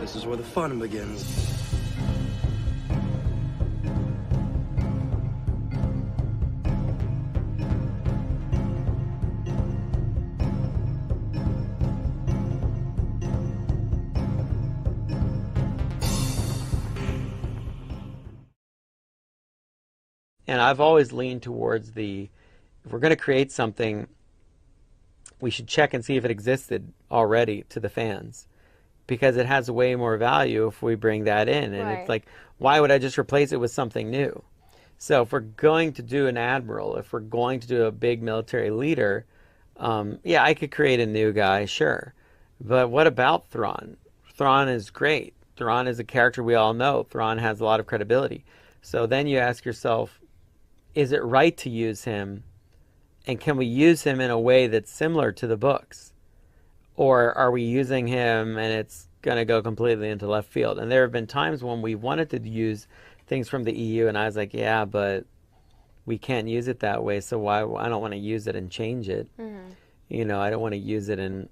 This is where the fun begins. And I've always leaned towards if we're going to create something, we should check and see if it existed already to the fans, because it has way more value if we bring that in. And It's like, why would I just replace it with something new? So if we're going to do an admiral, if we're going to do a big military leader, yeah, I could create a new guy, sure. But what about Thrawn? Thrawn is great. Thrawn is a character we all know. Thrawn has a lot of credibility. So then you ask yourself, is it right to use him? And can we use him in a way that's similar to the books? Or are we using him and it's going to go completely into left field? And there have been times when we wanted to use things from the EU, and I was like, yeah, but we can't use it that way, so why? I don't want to use it and change it. You know, I don't want to use it and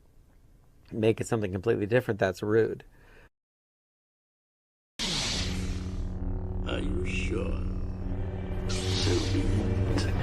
make it something completely different. That's rude. Are you sure? So be it.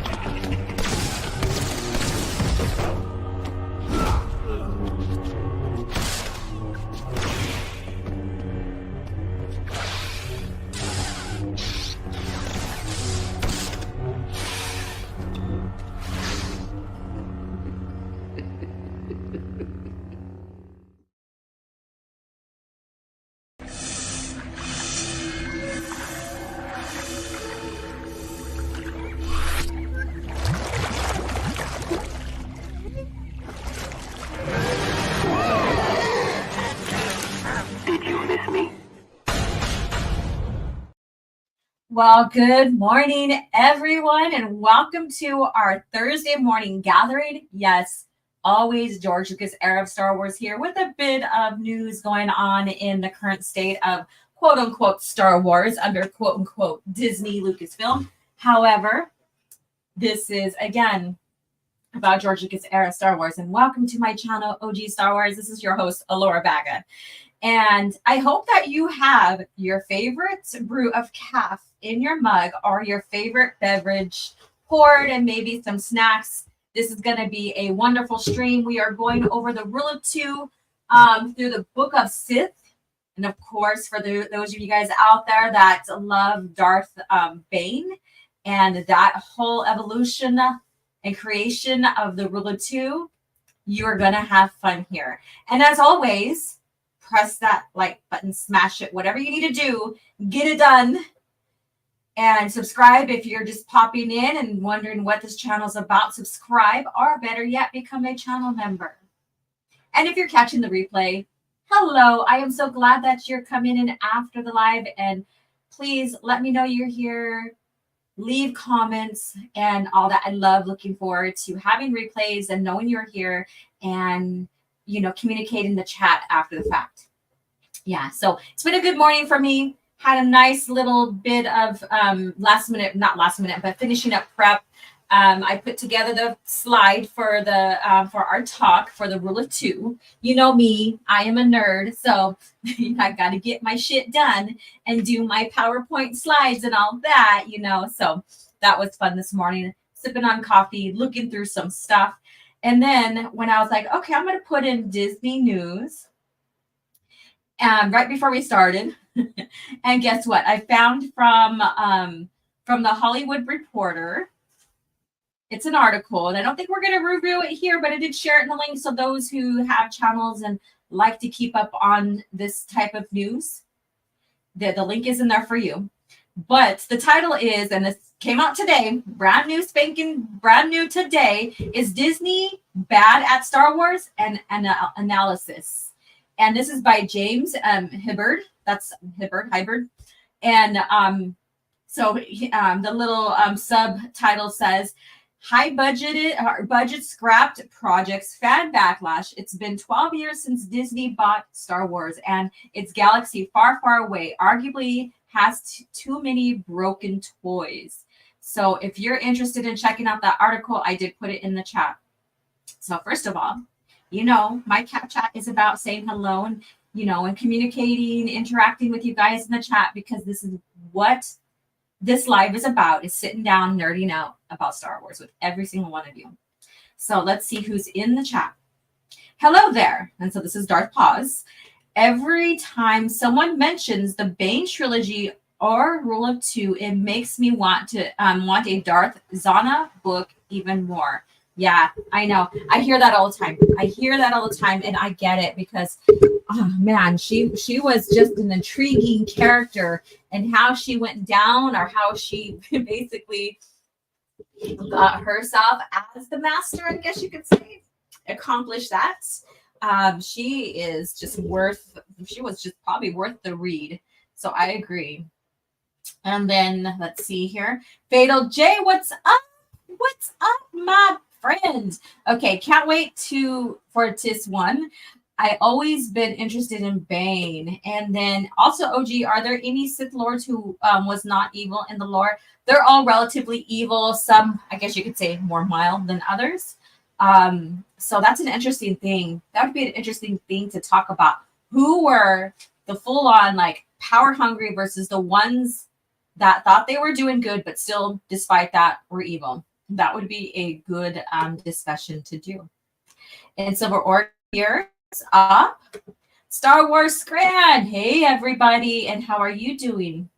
Well, good morning, everyone, and welcome to our Thursday morning gathering. Yes, always George Lucas era of Star Wars here with a bit of news going on in the current state of quote-unquote Star Wars under quote-unquote Disney Lucasfilm. However, this is, again, about George Lucas era Star Wars, and welcome to my channel, OG Star Wars. This is your host, Alora Baga. And I hope that you have your favorite brew of caf in your mug or your favorite beverage poured and maybe some snacks. This is going to be a wonderful stream. We are going over the Rule of Two through the Book of Sith. And of course, for those of you guys out there that love Darth Bane and that whole evolution and creation of the Rule of Two, you're going to have fun here. And as always, press that like button, smash it, whatever you need to do, get it done. And subscribe if you're just popping in and wondering what this channel is about. Subscribe, or better yet, become a channel member. And if you're catching the replay, hello. I am so glad that you're coming in after the live. And please let me know you're here. Leave comments and all that. I love looking forward to having replays and knowing you're here and, you know, communicate in the chat after the fact. Yeah, so it's been a good morning for me. Had a nice little bit of not last minute, but finishing up prep. I put together the slide for the for our talk for the Rule of Two. You know me, I am a nerd, so I got to get my shit done and do my PowerPoint slides and all that, you know. So that was fun this morning, sipping on coffee, looking through some stuff. And then when I was like, okay, I'm going to put in Disney news right before we started. And guess what? I found from the Hollywood Reporter. It's an article, and I don't think we're going to review it here, but I did share it in the link. So those who have channels and like to keep up on this type of news, the link is in there for you. But the title is, and this came out today, brand new spanking, brand new today, is Disney Bad at Star Wars and Analysis. And this is by James Hibbard. That's Hibbard. And so the little subtitle says, budget scrapped projects fan backlash. It's been 12 years since Disney bought Star Wars, and its galaxy far, far away arguably has too many broken toys. So if you're interested in checking out that article, I did put it in the chat. So first of all, you know, my Caf Chat is about saying hello and, and communicating, interacting with you guys in the chat, because this is what this live is about, is sitting down, nerding out about Star Wars with every single one of you. So let's see who's in the chat. Hello there. And so this is Darth Pause. Every time someone mentions the Bane trilogy or Rule of Two, it makes me want a Darth Zahn book even more. Yeah, I know. I hear that all the time. And I get it, because, oh man, she was just an intriguing character, and how she went down, or how she basically got herself as the master, I guess you could say, accomplished that. She was just probably worth the read. So I agree. And then let's see here. Fatal J, what's up? What's up, my friend? Okay, can't wait for this one. I always been interested in Bane. And then also, OG, are there any Sith Lords who was not evil in the lore? They're all relatively evil. Some, I guess you could say, more mild than others. So that's an interesting thing. That would be an interesting thing to talk about. Who were the full-on, like, power hungry versus the ones that thought they were doing good, but still, despite that, were evil. That would be a good discussion to do. And so we're here up. Star Wars Scran. Hey, everybody. And how are you doing?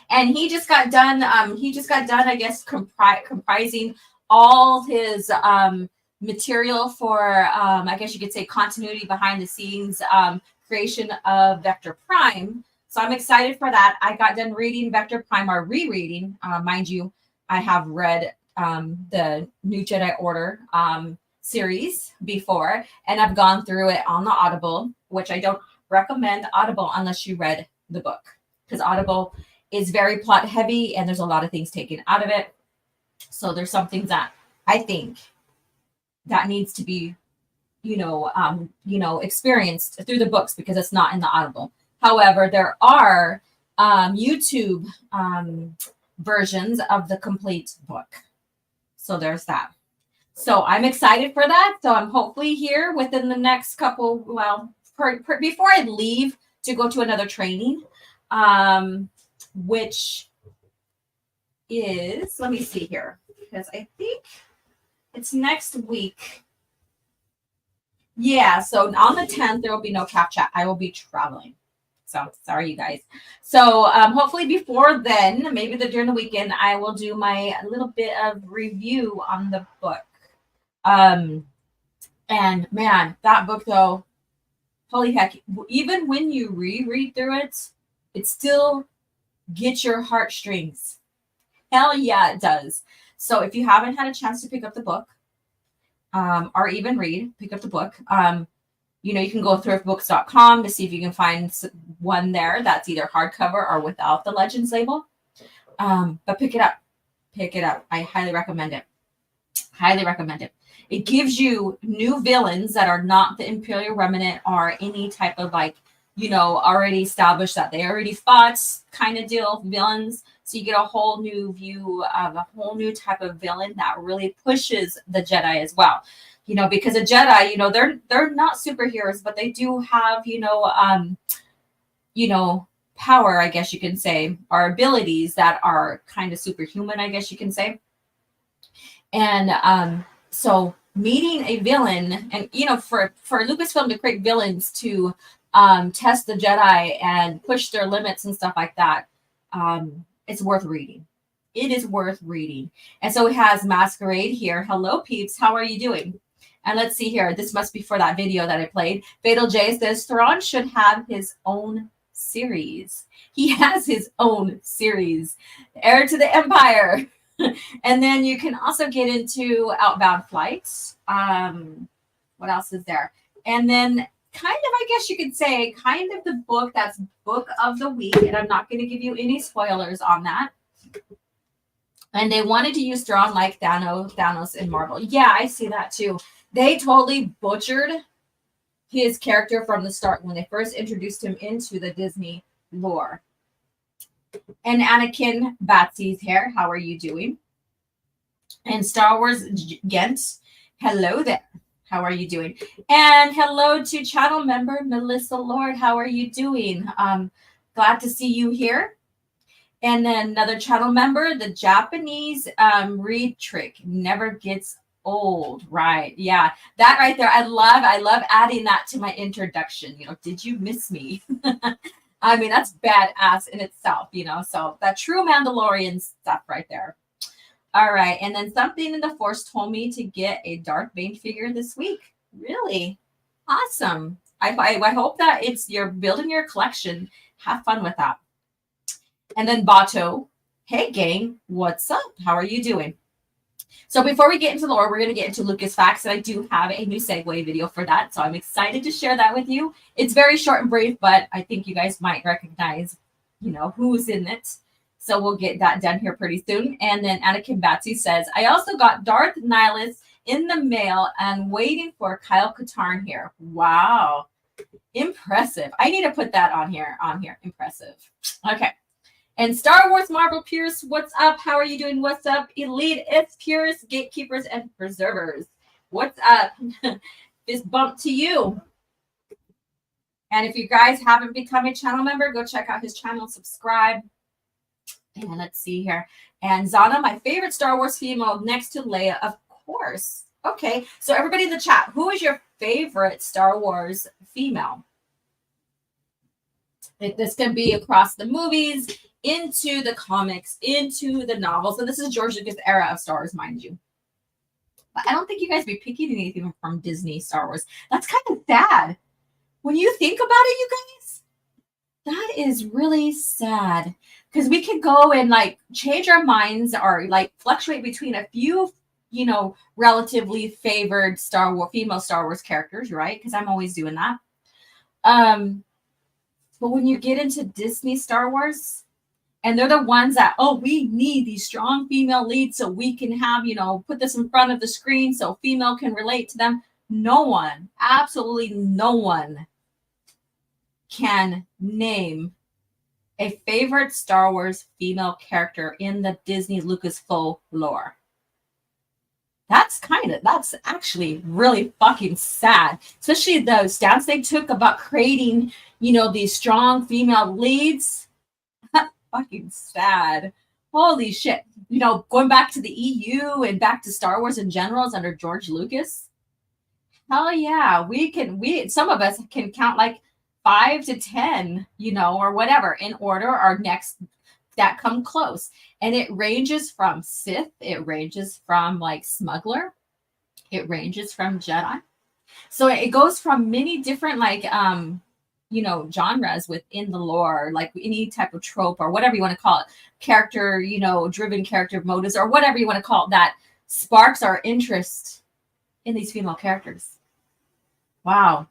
And he just got done. I guess, comprising all his material for, I guess you could say, continuity behind the scenes creation of Vector Prime. So I'm excited for that. I got done reading Vector Prime, or rereading. Mind you, I have read the New Jedi Order series before, and I've gone through it on the Audible, which I don't recommend Audible unless you read the book, because Audible is very plot heavy and there's a lot of things taken out of it. So there's some things that I think that needs to be, experienced through the books, because it's not in the Audible. However, there are YouTube versions of the complete book. So there's that. So I'm excited for that. So I'm hopefully here within the next couple, before I leave to go to another training, which is, let me see here, because I think it's next week. Yeah, so on the 10th, there will be no Caf Chat. I will be traveling. So sorry, you guys. So hopefully before then, maybe during the weekend, I will do my little bit of review on the book. And man, that book though, holy heck, even when you reread through it, it still gets your heartstrings. Hell yeah, it does. So if you haven't had a chance to pick up the book, or even pick up the book, you can go thriftbooks.com to see if you can find one there that's either hardcover or without the Legends label. But pick it up. I highly recommend it. It gives you new villains that are not the Imperial Remnant or any type of already established that they already fought kind of deal villains. So you get a whole new view of a whole new type of villain that really pushes the Jedi as well. Because a Jedi, they're not superheroes, but they do have, power, I guess you can say, or abilities that are kind of superhuman, I guess you can say. And so meeting a villain, and for Lucasfilm to create villains to test the Jedi and push their limits and stuff like that, it's worth reading. It is worth reading. And so it has Masquerade here. Hello, peeps. How are you doing? And let's see here. This must be for that video that I played. Fatal J says Thrawn should have his own series. He has his own series. Heir to the Empire. And then you can also get into Outbound Flights. What else is there? And then kind of, I guess you could say, kind of the book that's Book of the Week. And I'm not going to give you any spoilers on that. And they wanted to use Thrawn like Thanos in Marvel. Yeah, I see that too. They totally butchered his character from the start when they first introduced him into the Disney lore. And Anakin Batsy's here. How are you doing? And Star Wars Gent. Hello there. How are you doing? And hello to channel member Melissa Lord. How are you doing? Glad to see you here. And then another channel member, the Japanese read trick never gets old. Right. Yeah. That right there. I love adding that to my introduction. You know, did you miss me? I mean, that's badass in itself, you know. So that true Mandalorian stuff right there. All right. And then something in the Force told me to get a Darth Bane figure this week. Really? Awesome. I hope that you're building your collection. Have fun with that. And then Bato, hey gang, what's up? How are you doing? So before we get into the lore, we're going to get into Lucas Facts, and I do have a new segue video for that. So I'm excited to share that with you. It's very short and brief, but I think you guys might recognize, you know, who's in it. So we'll get that done here pretty soon. And then Anakin Batsy says, I also got Darth Nihilus in the mail and waiting for Kyle Katarn here. Wow. Impressive. I need to put that on here. Impressive. Okay. And Star Wars Marvel Pierce, what's up? How are you doing? What's up? Elite It's Pierce, Gatekeepers, and Preservers. What's up? Fist bump to you. And if you guys haven't become a channel member, go check out his channel, subscribe. And let's see here. And Zana, my favorite Star Wars female next to Leia, of course. Okay, so everybody in the chat, who is your favorite Star Wars female? This can be across the movies, into the comics, into the novels. And this is George Lucas' era of Star Wars, mind you. But I don't think you guys be picking anything from Disney Star Wars. That's kind of sad. When you think about it, you guys, that is really sad. Because we could go and like change our minds or like fluctuate between a few, you know, relatively favored female Star Wars characters, right? Because I'm always doing that. But when you get into Disney Star Wars, and they're the ones that, oh, we need these strong female leads so we can have, you know, put this in front of the screen so female can relate to them. No one, absolutely no one can name a favorite Star Wars female character in the Disney Lucasfilm lore. That's actually really fucking sad. Especially the stance they took about creating, you know, these strong female leads. Fucking sad. Holy shit. You know, going back to the EU and back to Star Wars in general is under George Lucas. Hell yeah. Some of us can count like 5 to 10, you know, or whatever in order or next that come close. And it ranges from Sith. It ranges from like smuggler. It ranges from Jedi. So it goes from many different like, you know, genres within the lore, like any type of trope or whatever you want to call it, character, you know, driven character motives or whatever you want to call it, that sparks our interest in these female characters. Wow.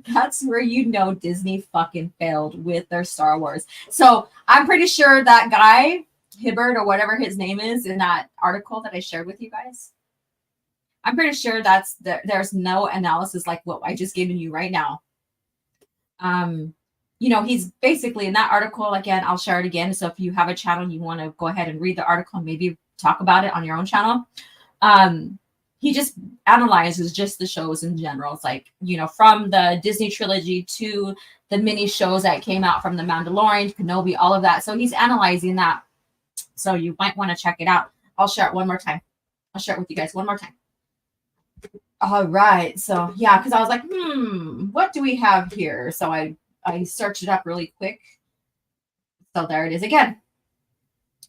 That's where you know Disney fucking failed with their Star Wars. So I'm pretty sure that guy, Hibbert or whatever his name is in that article that I shared with you guys, I'm pretty sure there's no analysis like what I just given you right now. You know, he's basically in that article, again, I'll share it again. So if you have a channel and you want to go ahead and read the article and maybe talk about it on your own channel, he just analyzes just the shows in general. It's like, you know, from the Disney trilogy to the mini shows that came out from The Mandalorian, Kenobi, all of that. So he's analyzing that. So you might want to check it out. I'll share it one more time. I'll share it with you guys one more time. All right. So yeah, because I was like, what do we have here? So I searched it up really quick. So there it is again.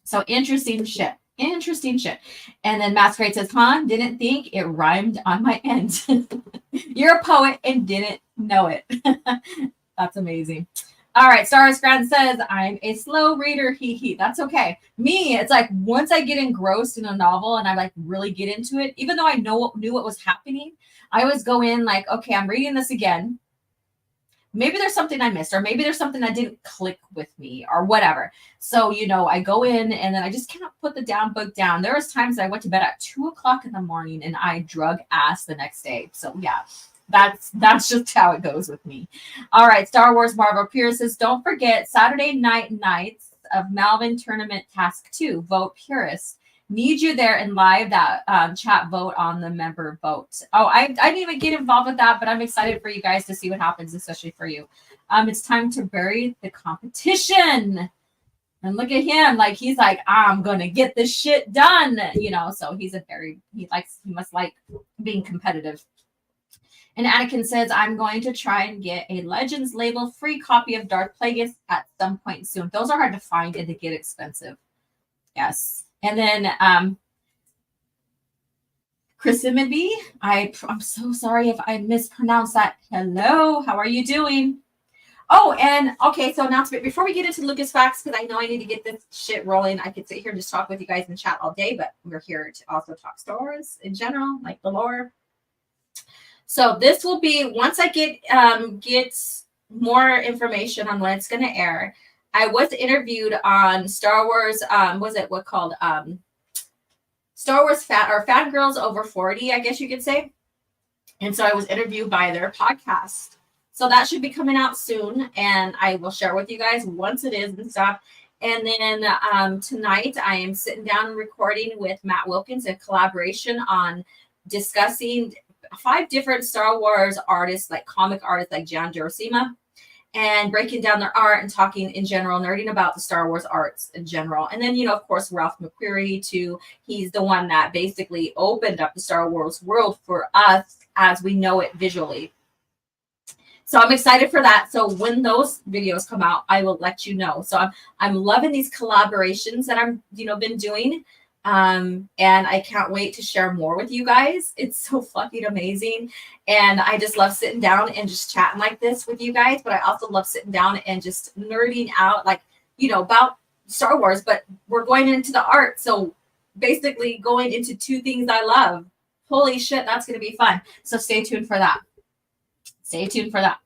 So interesting shit. And then Masquerade says, didn't think it rhymed on my end. You're a poet and didn't know it. That's amazing. All right, Star Wars Grant says, I'm a slow reader, hee. That's okay. Me, it's like once I get engrossed in a novel and I like really get into it, even though I knew what was happening, I always go in like, okay, I'm reading this again. Maybe there's something I missed, or maybe there's something that didn't click with me or whatever. So, you know, I go in and then I just cannot put the book down. There was times I went to bed at 2:00 in the morning and I drug ass the next day. So yeah. That's just how it goes with me. All right, Star Wars Marvel Pierce says, don't forget Saturday night nights of Malvin Tournament Task 2. Vote Purist. Need you there in live that chat vote on the member vote. Oh, I didn't even get involved with that, but I'm excited for you guys to see what happens, especially for you. It's time to bury the competition. And look at him, like he's like, I'm gonna get this shit done, you know. So he must like being competitive. And Anakin says, I'm going to try and get a Legends label free copy of Darth Plagueis at some point soon. Those are hard to find and they get expensive. Yes. And then Chrisimity, I'm so sorry if I mispronounced that. Hello, how are you doing? Oh, and okay, so announcement before we get into Lucas Facts, because I know I need to get this shit rolling. I could sit here and just talk with you guys in chat all day, but we're here to also talk Star Wars in general, like the lore. So this will be once I get more information on when it's going to air. I was interviewed on Star Wars. Star Wars Fangirls Over 40, I guess you could say. And so I was interviewed by their podcast. So that should be coming out soon, and I will share with you guys once it is and stuff. And then tonight I am sitting down and recording with Matt Wilkins, a collaboration on discussing 5 different Star Wars artists, like comic artists like John Jurosima, and breaking down their art and talking in general, nerding about the Star Wars arts in general. And then, you know, of course, Ralph McQuarrie too. He's the one that basically opened up the Star Wars world for us as we know it visually. So I'm excited for that. So when those videos come out, I will let you know. So I'm loving these collaborations that I'm, been doing. And I can't wait to share more with you guys. It's so fucking amazing. And I just love sitting down and just chatting like this with you guys. But I also love sitting down and just nerding out, like, about Star Wars. But we're going into the art. So basically going into 2 things I love. Holy shit, that's going to be fun. So stay tuned for that. Stay tuned for that.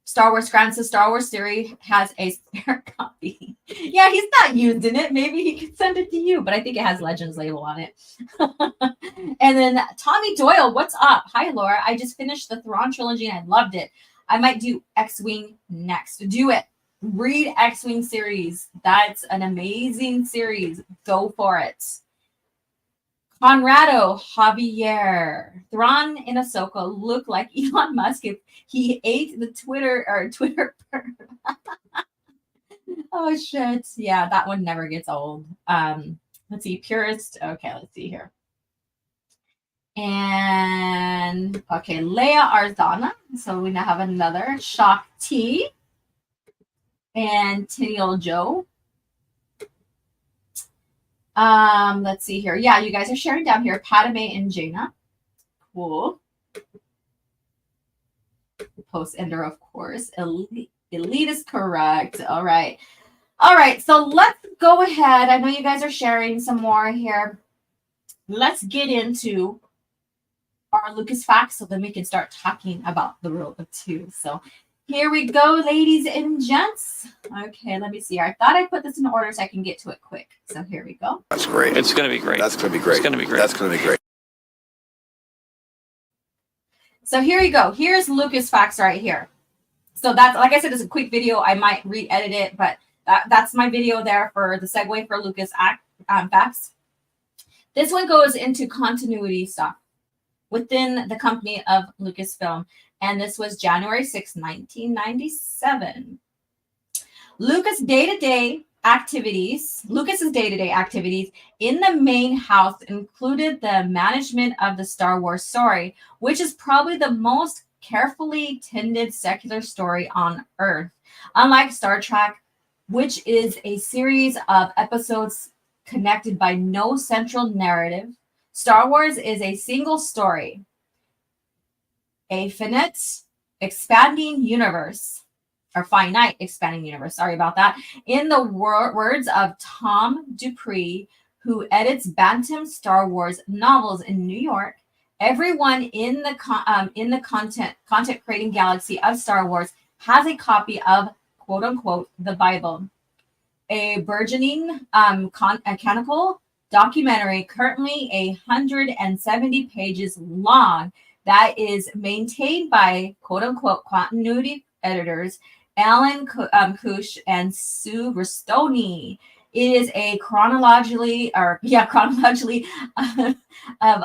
Star Wars Francis Star Wars Theory has a spare copy. Yeah, he's not using it. Maybe he could send it to you, but I think it has Legends label on it. And then Tommy Doyle, what's up? Hi, Laura. I just finished the Thrawn trilogy and I loved it. I might do X-Wing next. Do it. Read X-Wing series. That's an amazing series. Go for it. Conrado Javier. Thrawn and Ahsoka look like Elon Musk if he ate the Twitter. Oh shit. Yeah, that one never gets old. Let's see, purist. Okay, let's see here. And okay, Leia Arzana. So we now have another Shock T and Tiniel Joe. Let's see here. Yeah, you guys are sharing down here. Padme and Jaina. Cool. Post ender, of course. Elite is correct. All right. All right. So let's go ahead. I know you guys are sharing some more here. Let's get into our Lucas facts so then we can start talking about the rule of 2. So here we go, ladies and gents. Okay, let me see. I thought I put this in order so I can get to it quick. So here we go. That's great. It's going to be great. That's going to be great. It's going to be great. That's going to be great. So here you go. Here's Lucas facts right here. So that's, like I said, it's a quick video. I might re-edit it, but that's my video there for the segue for Lucas facts. This one goes into continuity stuff within the company of Lucasfilm. And this was January 6, 1997. Lucas's day-to-day activities in the main house included the management of the Star Wars story, which is probably the most carefully tended secular story on Earth. Unlike Star Trek, which is a series of episodes connected by no central narrative, Star Wars is a single story. A finite expanding universe, or finite expanding universe, sorry about that. In the words of Tom Dupree, who edits Bantam Star Wars novels in New York, everyone in the content creating galaxy of Star Wars has a copy of, quote unquote, the Bible, a burgeoning canonical documentary currently 170 pages long that is maintained by, quote unquote, continuity editors Alan Kush and Sue Rustoni. It is a chronologically of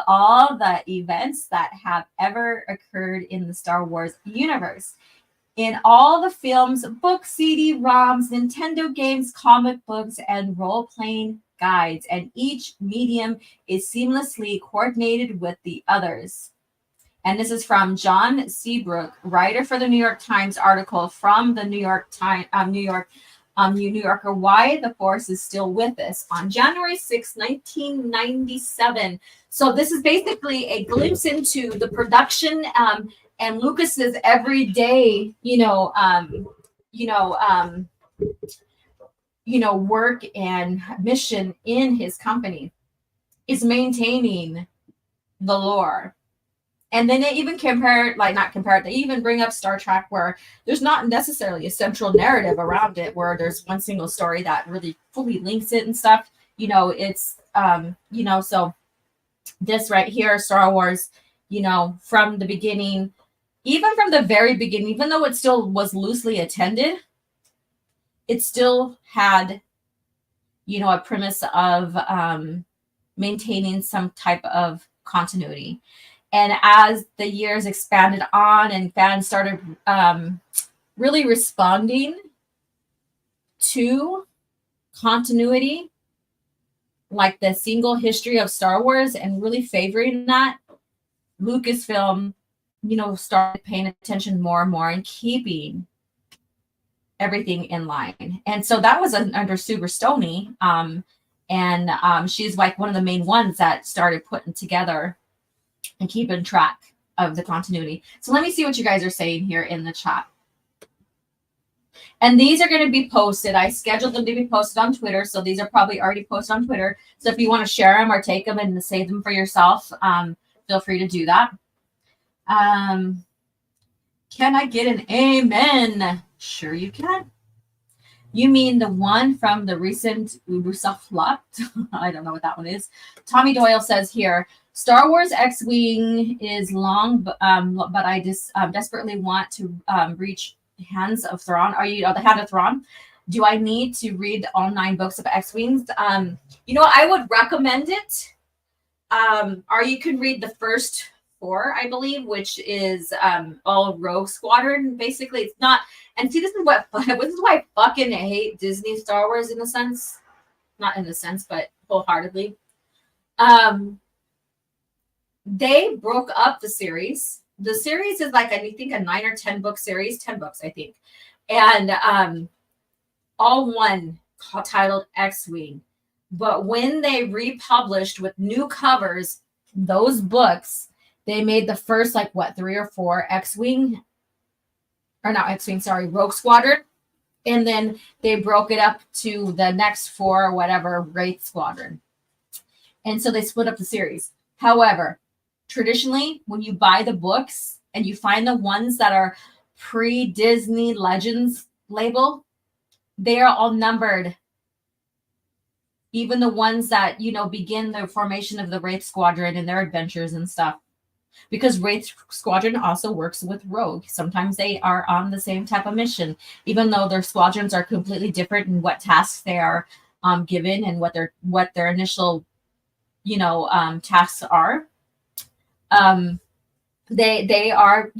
all the events that have ever occurred in the Star Wars universe. In all the films, books, CD-ROMs, Nintendo games, comic books, and role-playing guides, and each medium is seamlessly coordinated with the others. And this is from John Seabrook, writer for the New York Times article from the New Yorker, Why the Force is Still With Us on January 6, 1997. So this is basically a glimpse into the production and Lucas's everyday, work and mission in his company is maintaining the lore. And then they even they even bring up Star Trek, where there's not necessarily a central narrative around it, where there's one single story that really fully links it and stuff. So this right here, Star Wars, from the beginning, even from the very beginning, even though it still was loosely attended, it still had, a premise of maintaining some type of continuity. And as the years expanded on and fans started really responding to continuity, like the single history of Star Wars, and really favoring that, Lucasfilm, started paying attention more and more and keeping everything in line. And so that was under Super Stoney. And she's like one of the main ones that started putting together and keeping track of the continuity. So let me see what you guys are saying here in the chat. And these are going to be posted. I scheduled them to be posted on Twitter. So these are probably already posted on Twitter. So if you want to share them or take them and save them for yourself, feel free to do that. Can I get an amen? Sure you can. You mean the one from the recent Ubisoft lot? I don't know what that one is. Tommy Doyle says here, Star Wars X-Wing is long, but I just desperately want to reach Hands of Thrawn. Are you the Hand of Thrawn? Do I need to read all 9 books of X-Wings? I would recommend it. Or you can read the first 4, I believe, which is all Rogue Squadron. Basically, it's not. And see, this is why I fucking hate Disney Star Wars in a sense. Not in a sense, but wholeheartedly. They broke up the series. The series is like, I think, a 9 or 10 book series. 10 books, I think. And all one titled X-Wing. But when they republished with new covers those books, they made the first 3 or 4 X-Wing, or not X-Wing, sorry, Rogue Squadron. And then they broke it up to the next 4 or whatever, Wraith Squadron. And so they split up the series. However, traditionally, when you buy the books and you find the ones that are pre-Disney Legends label, they are all numbered. Even the ones that, begin the formation of the Wraith Squadron and their adventures and stuff. Because Wraith Squadron also works with Rogue. Sometimes they are on the same type of mission, even though their squadrons are completely different in what tasks they are given and what their initial, tasks are. They are,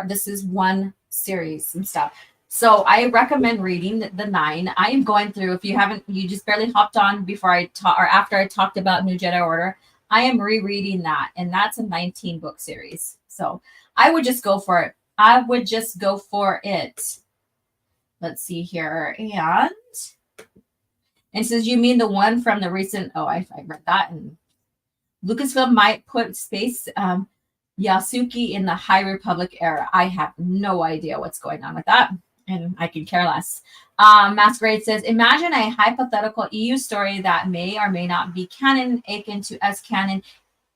this is one series and stuff. So I recommend reading the 9. I am going through, if you just barely hopped on before after I talked about New Jedi Order, I am rereading that, and that's a 19-book series. So I would just go for it. Let's see here. And it says, you mean the one from the recent, I read that. And Lucasfilm might put Space Yasuki in the High Republic era. I have no idea what's going on with that, and I can care less. Masquerade says, imagine a hypothetical EU story that may or may not be canon, akin to S canon.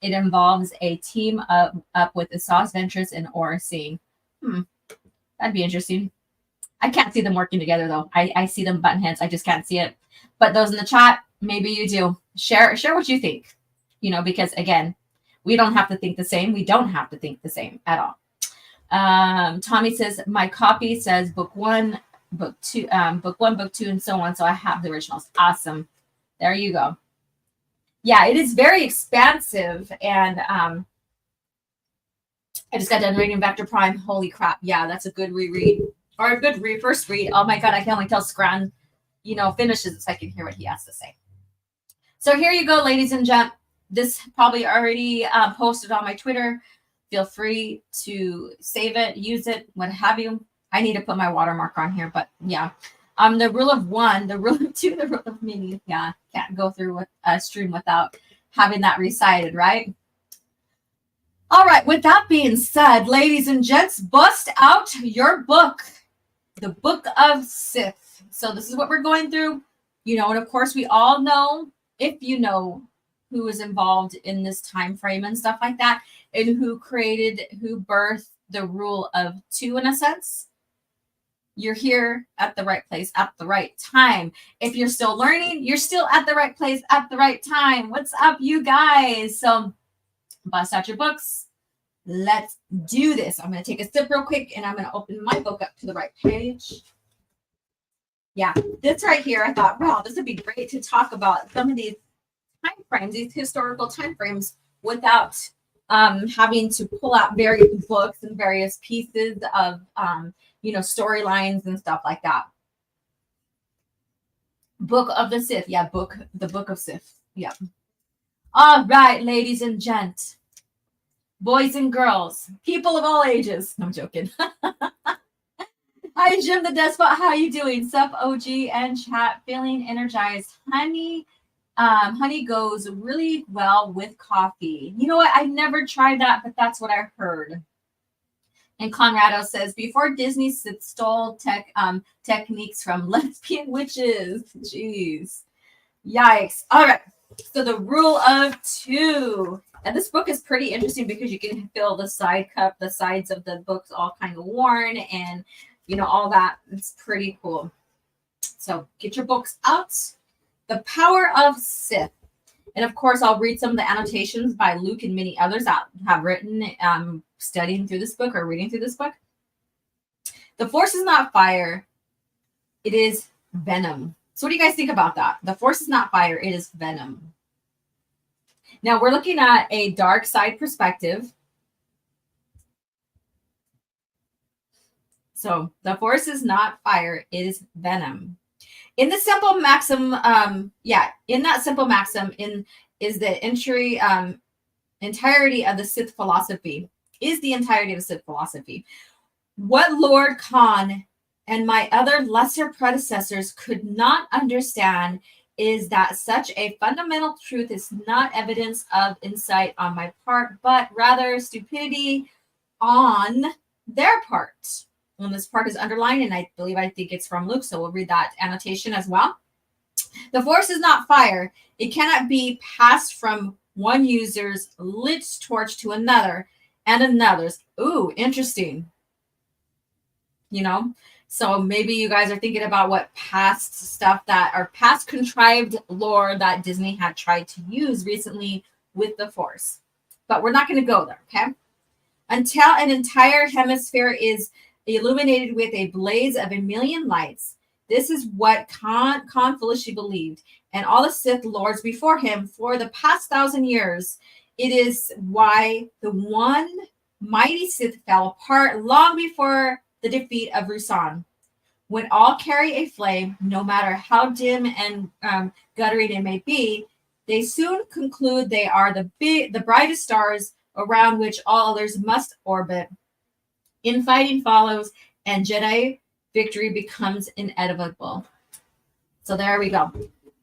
It involves a team up with Asajj Ventress and Aurra Sing. That'd be interesting. I can't see them working together, though. I see them button heads. I just can't see it. But those in the chat, maybe you do. Share what you think. Because, again, we don't have to think the same. We don't have to think the same at all. Tommy says, my copy says book 1 book 2, book 1, book 2, and so on. So I have the originals. Awesome. There you go. Yeah, it is very expansive, and I just got done reading Vector Prime. Holy crap! Yeah, that's a good reread or a good first read. Oh my god, I can only tell Scran, finishes it so I can hear what he has to say. So here you go, ladies and gents. This probably already posted on my Twitter. Feel free to save it, use it, what have you. I need to put my watermark on here, but yeah. The rule of 1, the rule of 2, the rule of many. Yeah, can't go through with a stream without having that recited, right? All right, with that being said, ladies and gents, bust out your book, the Book of Sith. So this is what we're going through, and of course we all know, if you know who is involved in this time frame and stuff like that, and who birthed the rule of 2 in a sense. You're here at the right place at the right time. If you're still learning, you're still at the right place at the right time. What's up, you guys? So bust out your books. Let's do this. I'm going to take a sip real quick, and I'm going to open my book up to the right page. Yeah, this right here, I thought, wow, this would be great to talk about some of these time frames, these historical time frames, without having to pull out various books and various pieces of storylines and stuff like that. Book of the Sith. Yeah, the Book of Sith. Yeah. All right, ladies and gents, boys and girls, people of all ages. No, I'm joking. Hi, Jim the Despot. How you doing? Sup, OG and chat. Feeling energized. Honey goes really well with coffee. You know what? I never tried that, but that's what I heard. And Conrado says, before Disney stole techniques from lesbian witches. Jeez. Yikes. All right. So the rule of 2. And this book is pretty interesting because you can feel the the sides of the books all kind of worn and, all that. It's pretty cool. So get your books out. The Power of Sith. And of course, I'll read some of the annotations by Luke and many others that have written, studying through this book or reading through this book. The Force is not fire. It is venom. So what do you guys think about that? The Force is not fire. It is venom. Now we're looking at a dark side perspective. So the Force is not fire. It is venom. In the simple maxim, in that simple maxim is the entirety of the Sith philosophy. What Lord Khan and my other lesser predecessors could not understand is that such a fundamental truth is not evidence of insight on my part, but rather stupidity on their part. And this part is underlined, and I think it's from Luke, so we'll read that annotation as well. The Force is not fire. It cannot be passed from one user's lit torch to another and another's. Ooh, interesting. So maybe you guys are thinking about what past stuff that are past contrived lore that Disney had tried to use recently with the Force. But we're not going to go there, okay? Until an entire hemisphere is illuminated with a blaze of a million lights. This is what Khan foolishly believed, and all the Sith lords before him for the past 1,000 years. It is why the one mighty Sith fell apart long before the defeat of Rusan. When all carry a flame, no matter how dim and guttering it may be, they soon conclude they are the brightest stars around which all others must orbit. Infighting follows, and Jedi victory becomes inevitable. So there we go.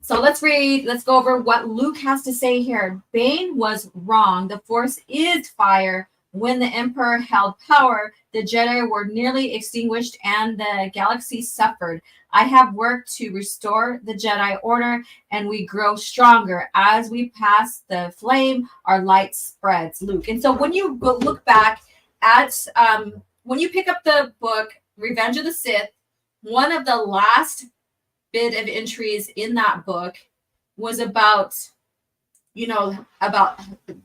So let's go over what Luke has to say here. Bane was wrong. The Force is fire. When the Emperor held power, the Jedi were nearly extinguished and the galaxy suffered. I have worked to restore the Jedi Order, and we grow stronger. As we pass the flame, our light spreads. Luke. And so when you look back at when you pick up the book Revenge of the Sith, one of the last bit of entries in that book was about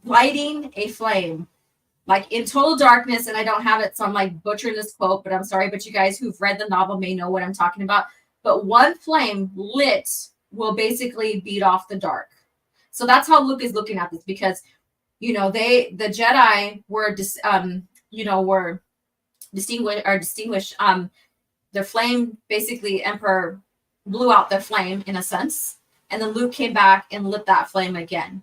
lighting a flame. like in total darkness, and I don't have it, so I'm like butchering this quote, but I'm sorry, but you guys who've read the novel may know what I'm talking about. But one flame lit will basically beat off the dark. So that's how Luke is looking at this, because the Jedi were were distinguished. Their flame, basically, Emperor blew out their flame in a sense, and then Luke came back and lit that flame again.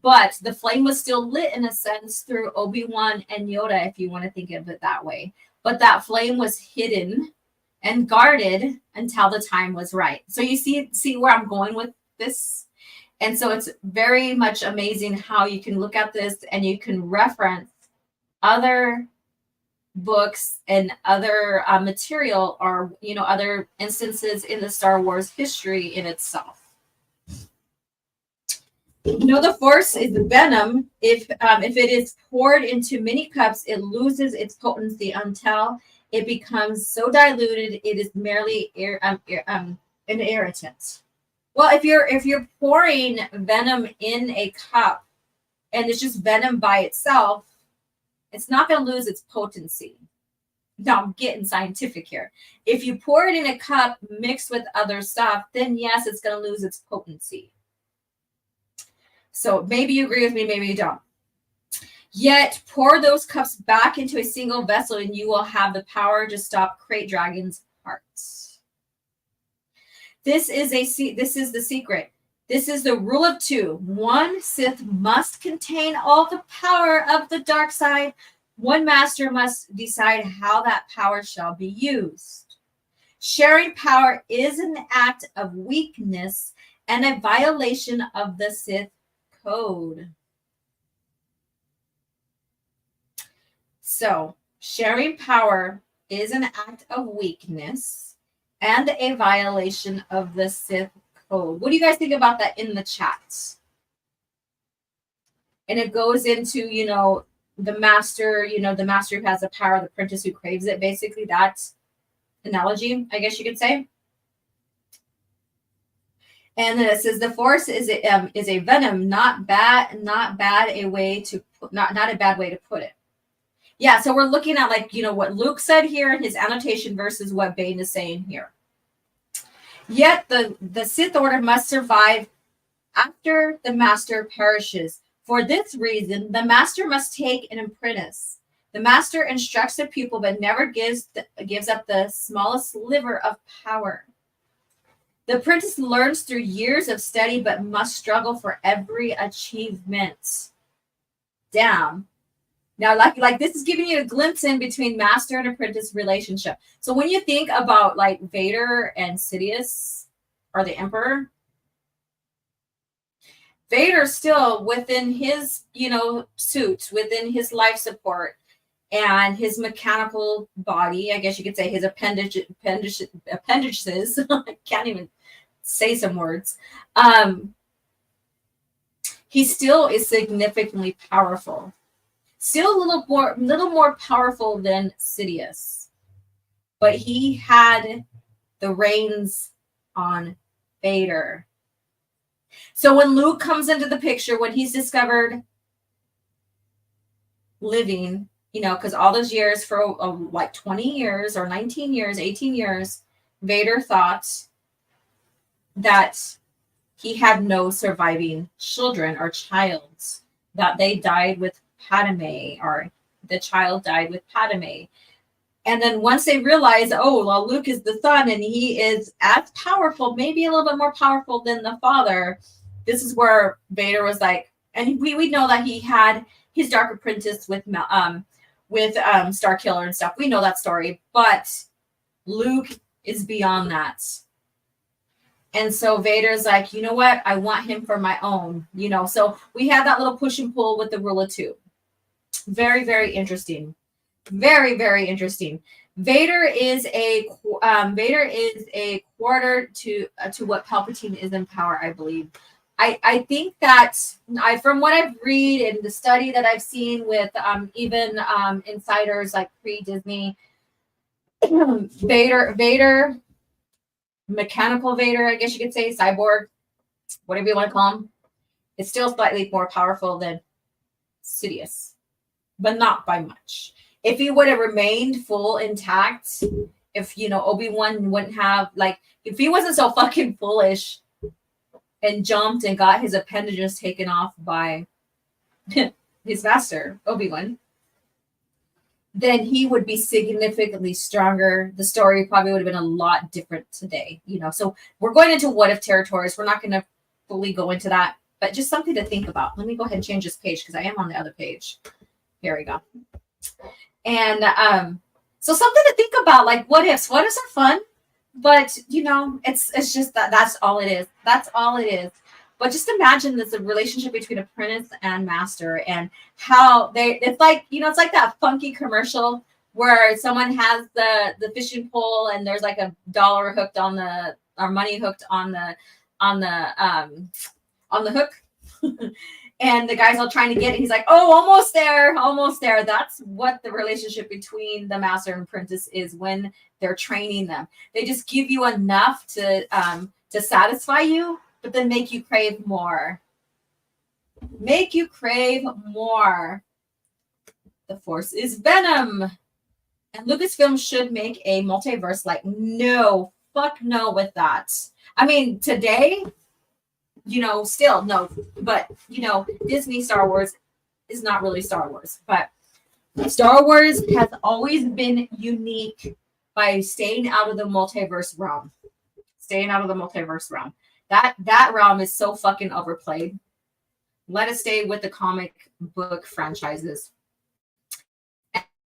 But the flame was still lit in a sense through Obi-Wan and Yoda, if you want to think of it that way. But that flame was hidden and guarded until the time was right. So you see where I'm going with this? And so it's very much amazing how you can look at this and you can reference other books and other material, or other instances in the Star Wars history in itself. The Force is venom. If it is poured into many cups, it loses its potency until it becomes so diluted it is merely an irritant. Well, if you're pouring venom in a cup and it's just venom by itself, it's not going to lose its potency. Now, I'm getting scientific here. If you pour it in a cup mixed with other stuff, then yes, it's going to lose its potency. So maybe you agree with me, maybe you don't. Yet pour those cups back into a single vessel and you will have the power to stop Krayt Dragon's hearts. This is the secret. This is the rule of two. One Sith must contain all the power of the dark side. One master must decide how that power shall be used. Sharing power is an act of weakness and a violation of the Sith code. So, sharing power is an act of weakness and a violation of the Sith code. What do you guys think about that in the chat? And it goes into, the master, the master who has the power, the apprentice who craves it, basically that analogy, I guess you could say. And then it says the Force is a venom, not a bad way to put it. Yeah, so we're looking at what Luke said here in his annotation versus what Bane is saying here. Yet the Sith Order must survive after the master perishes. For this reason, the master must take an apprentice. The master instructs a pupil, but never gives up the smallest sliver of power. The apprentice learns through years of study, but must struggle for every achievement. Damn. Now, like this is giving you a glimpse in between master and apprentice relationship. So when you think about Vader and Sidious, or the Emperor, Vader's still within his, suit, within his life support and his mechanical body. I guess you could say his appendages. I can't even say some words. He still is significantly powerful. Still a little more powerful than Sidious. But he had the reins on Vader. So when Luke comes into the picture, when he's discovered living, because all those years for 20 years or 19 years, 18 years, Vader thought that he had no surviving children or childs, that they died with Padme, or the child died with Padme. And then once they realize, Luke is the son and he is as powerful, maybe a little bit more powerful than the father, this is where Vader was like, and we know that he had his dark apprentice with Starkiller and stuff. We know that story, but Luke is beyond that. And so Vader's like, you know what? I want him for my own, So we had that little push and pull with the rule of two. Very, very interesting. Very, very interesting. Vader is a quarter to what Palpatine is in power, I believe. I think that from what I've read and the study that I've seen with even insiders like pre-Disney, Vader, mechanical Vader, I guess you could say, cyborg, whatever you want to call him, is still slightly more powerful than Sidious, but not by much. If he would have remained full intact, if Obi-Wan wouldn't have, like, if he wasn't so fucking foolish and jumped and got his appendages taken off by his master, Obi-Wan, then he would be significantly stronger. The story probably would have been a lot different today, So we're going into what if territories. We're not going to fully go into that, but just something to think about. Let me go ahead and change this page because I am on the other page. Here we go. And so something to think about, like what ifs. What ifs are fun, but it's just that's all it is. That's all it is. But just imagine this a relationship between apprentice and master, and how it's like that funky commercial where someone has the fishing pole and there's like a dollar hooked on the, or money hooked on the hook. And the guy's all trying to get it. He's like, oh, almost there, almost there. That's what the relationship between the master and apprentice is when they're training them. They just give you enough to satisfy you, but then make you crave more. Make you crave more. The Force is venom. And Lucasfilm should make a multiverse. Like, no, fuck no with that. I mean, today, still no, but Disney Star Wars is not really Star Wars, but Star Wars has always been unique by staying out of the multiverse realm. That realm is so fucking overplayed. Let us stay with the comic book franchises.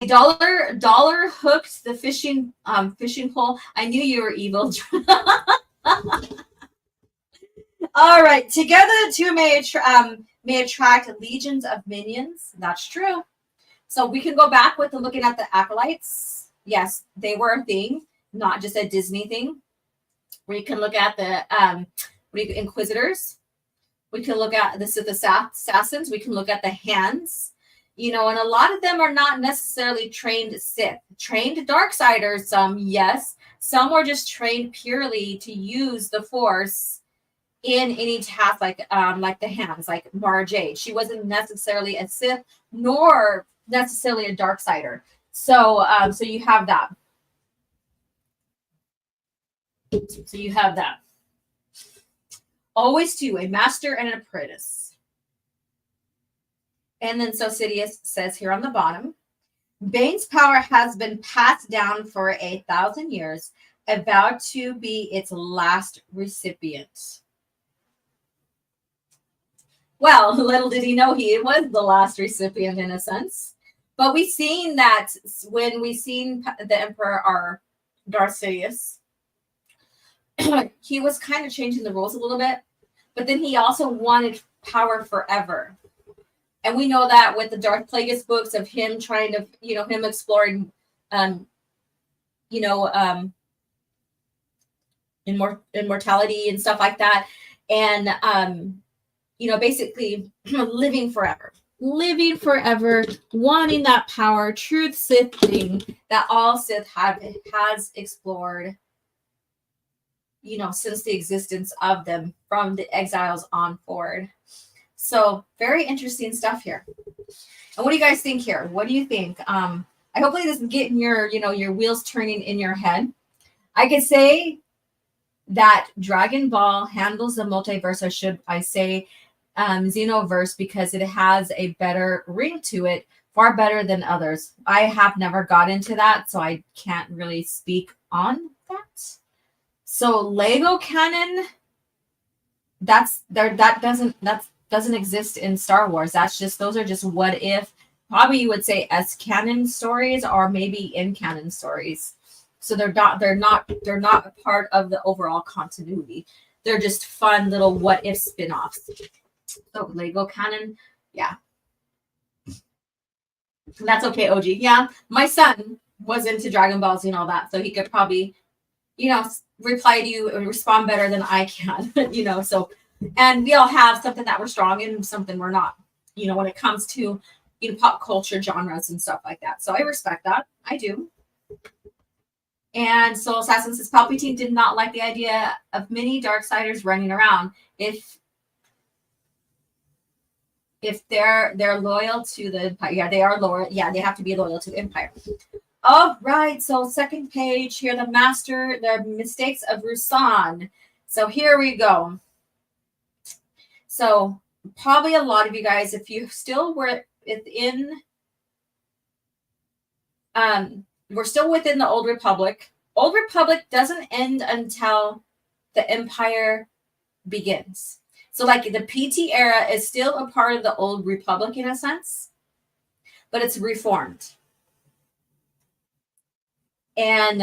And dollar hooked the fishing pole. I knew you were evil. All right, together the two may attract legions of minions. That's true. So we can go back with looking at the acolytes. Yes, they were a thing, not just a Disney thing. We can look at the Inquisitors. We can look at the Sith assassins. We can look at the hands. And a lot of them are not necessarily trained Sith. Trained Darksiders, some, yes. Some were just trained purely to use the Force in any task, like the hands, like Mara Jade. She wasn't necessarily a Sith, nor necessarily a Darksider. So you have that. So you have that. Always two, a master and an apprentice. And then so Sidious says here on the bottom, Bane's power has been passed down for 1,000 years, avowed to be its last recipient. Well, little did he know he was the last recipient in a sense. But we've seen that when we've seen the Emperor, our Darth Sidious, he was kind of changing the rules a little bit. But then he also wanted power forever. And we know that with the Darth Plagueis books of him trying to, him exploring, immortality and stuff like that. And, basically living forever, wanting that power, truth Sith thing that all Sith has explored, since the existence of them from the exiles on forward. So very interesting stuff here. And what do you guys think here? What do you think? I hopefully this is getting your wheels turning in your head. I could say that Dragon Ball handles the multiverse, or should I say Xenoverse, because it has a better ring to it, far better than others. I have never got into that, so I can't really speak on that. So Lego canon, that doesn't exist in Star Wars. Those are just what if, probably you would say S canon stories, or maybe in canon stories. So they're not a part of the overall continuity. They're just fun little what if spin-offs. So Lego canon, yeah. That's okay, OG. Yeah, my son was into Dragon Balls and all that, so he could probably, reply to you and respond better than I can, so, and we all have something that we're strong in and something we're not, when it comes to, pop culture genres and stuff like that. So I respect that. I do. And Soul Assassin says Palpatine did not like the idea of many Darksiders running around. If if they're loyal to the Empire. Yeah, they are loyal. Yeah, they have to be loyal to the Empire. All right, so second page here, the mistakes of Rusan. So here we go. So probably a lot of you guys, if you still were within, we're still within the Old Republic. Old Republic doesn't end until the Empire begins. So like the PT era is still a part of the Old Republic in a sense, but it's reformed. And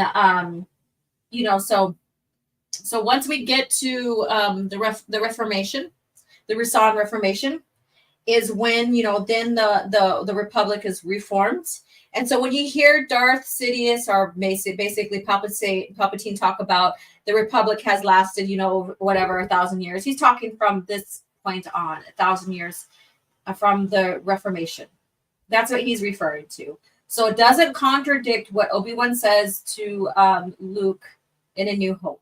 so once we get to the Reformation, the Rusan Reformation is when then the Republic is reformed. And so when you hear Darth Sidious or basically Palpatine talk about the Republic has lasted whatever 1,000 years, he's talking from this point on 1,000 years from the Reformation. That's what he's referring to. So it doesn't contradict what Obi-Wan says to Luke in A New Hope,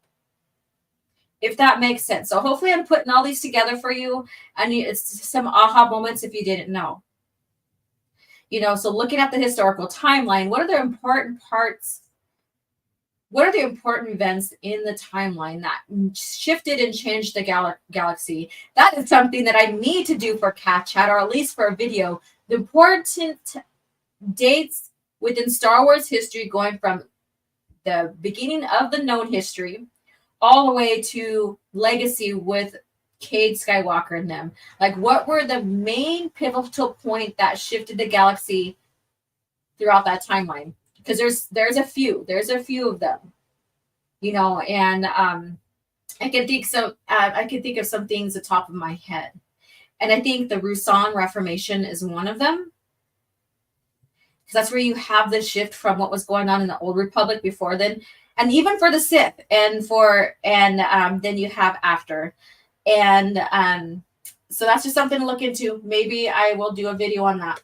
if that makes sense. So hopefully I'm putting all these together for you, and it's some aha moments if you didn't know. So looking at the historical timeline, what are the important parts? What are the important events in the timeline that shifted and changed the galaxy? That is something that I need to do for Caf Chat, or at least for a video. The important dates within Star Wars history, going from the beginning of the known history all the way to legacy with Cade Skywalker and them. Like, what were the main pivotal point that shifted the galaxy throughout that timeline? Because there's a few of them, and I can think of some things at the top of my head, and I think the Rusan Reformation is one of them. That's where you have the shift from what was going on in the Old Republic before then, and even for the Sith, and then you have after, and so that's just something to look into. Maybe I will do a video on that.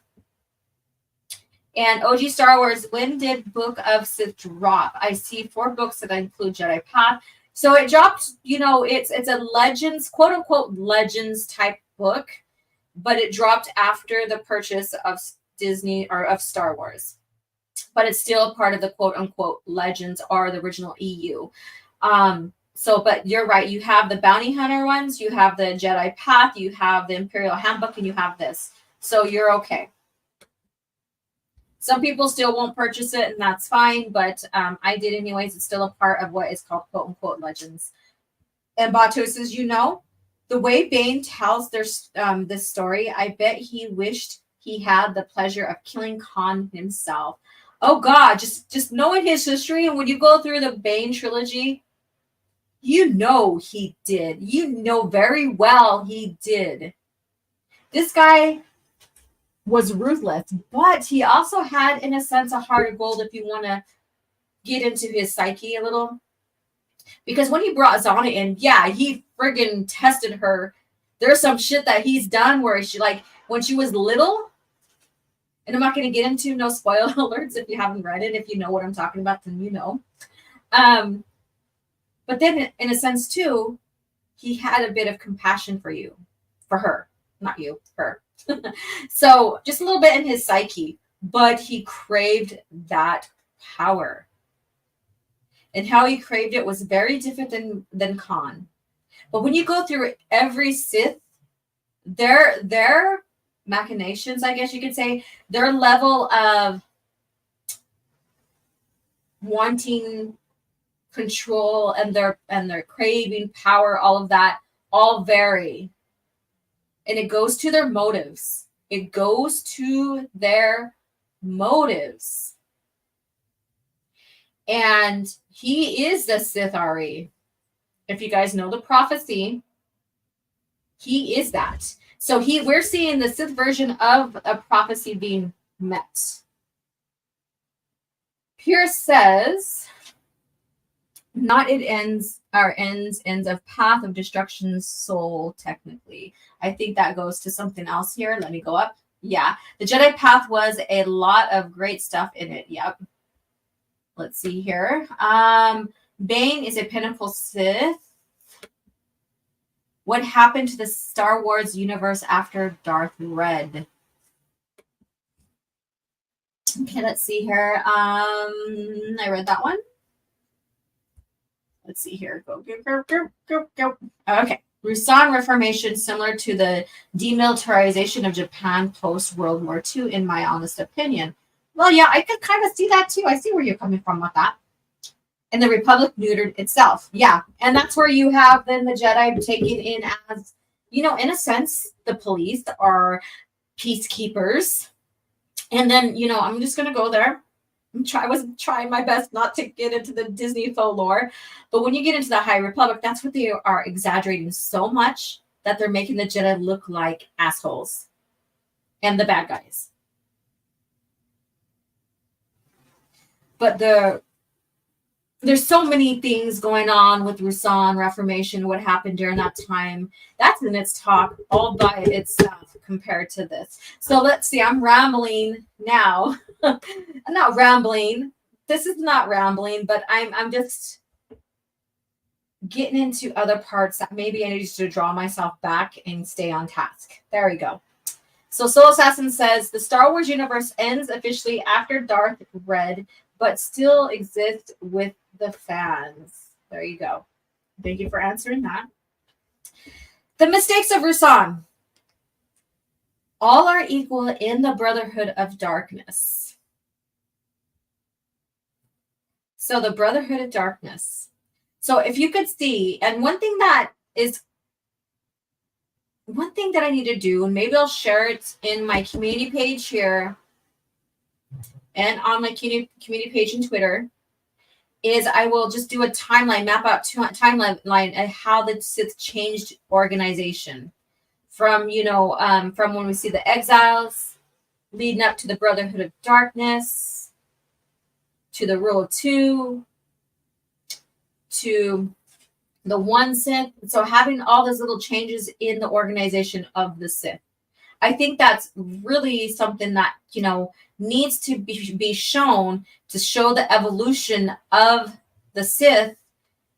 And OG Star Wars, when did Book of Sith drop? I see 4 books that include Jedi Path. So it dropped. It's a Legends, quote unquote Legends type book, but it dropped after the purchase of Disney or of Star Wars, but it's still part of the quote unquote Legends or the original EU. But you're right. You have the bounty hunter ones, you have the Jedi Path, you have the Imperial Handbook, and you have this. So you're okay. Some people still won't purchase it, and that's fine. But I did anyways. It's still a part of what is called quote unquote Legends. And Bato says, the way Bane tells this story, I bet he wished he had the pleasure of killing Khan himself. Oh God, just knowing his history, and when you go through the Bane trilogy, he did. Very well he did. This guy was ruthless, but he also had, in a sense, a heart of gold if you want to get into his psyche a little. Because when he brought Zana in, he friggin' tested her. There's some shit that he's done where she, like, when she was little, and I'm not going to get into no spoiler alerts if you haven't read it. If you know what I'm talking about, then you know. But then, in a sense, too, he had a bit of compassion for her, not you, her. So just a little bit in his psyche, but he craved that power. And how he craved it was very different than Khan. But when you go through every Sith, their machinations, I guess you could say, their level of wanting control and their craving power, all of that, all vary. And it goes to their motives. It goes to their motives. And he is the Sith Ari. If you guys know the prophecy, he is that. So we're seeing the Sith version of a prophecy being met. Pierce says, not it ends of path of destruction's soul, technically. I think that goes to something else here. Let me go up. Yeah, the Jedi path was a lot of great stuff in it. Yep. Let's see here. Bane is a pinnacle Sith. What happened to the Star Wars universe after Darth Red? Okay, let's see here. I read that one. Let's see here. Go. Okay. Rusan Reformation, similar to the demilitarization of Japan post-World War II, in my honest opinion. Well, yeah, I could kind of see that too. I see where you're coming from with that. And the Republic neutered itself. Yeah. And that's where you have then the Jedi taken in as, in a sense, the police are peacekeepers. And then, I'm just going to go there. I was trying my best not to get into the Disney faux lore. But when you get into the High Republic, that's what they are exaggerating so much that they're making the Jedi look like assholes and the bad guys. But there's so many things going on with Rusan Reformation, what happened during that time. That's in its talk all by itself compared to this. So let's see, I'm rambling now. I'm not rambling. This is not rambling, but I'm just getting into other parts that maybe I need to draw myself back and stay on task. There we go. So Soul Assassin says, the Star Wars universe ends officially after Darth Red, but still exists with the fans. There you go. Thank you for answering that. The mistakes of Rusan. All are equal in the Brotherhood of Darkness. So the Brotherhood of Darkness. So if you could see, and one thing that I need to do, and maybe I'll share it in my community page here and on my community page in Twitter, is I will just do a timeline, map out timeline of how the Sith changed organization from when we see the exiles leading up to the Brotherhood of Darkness, to the Rule of Two, to the One Sith. So having all those little changes in the organization of the Sith, I think that's really something that needs to be shown, to show the evolution of the Sith.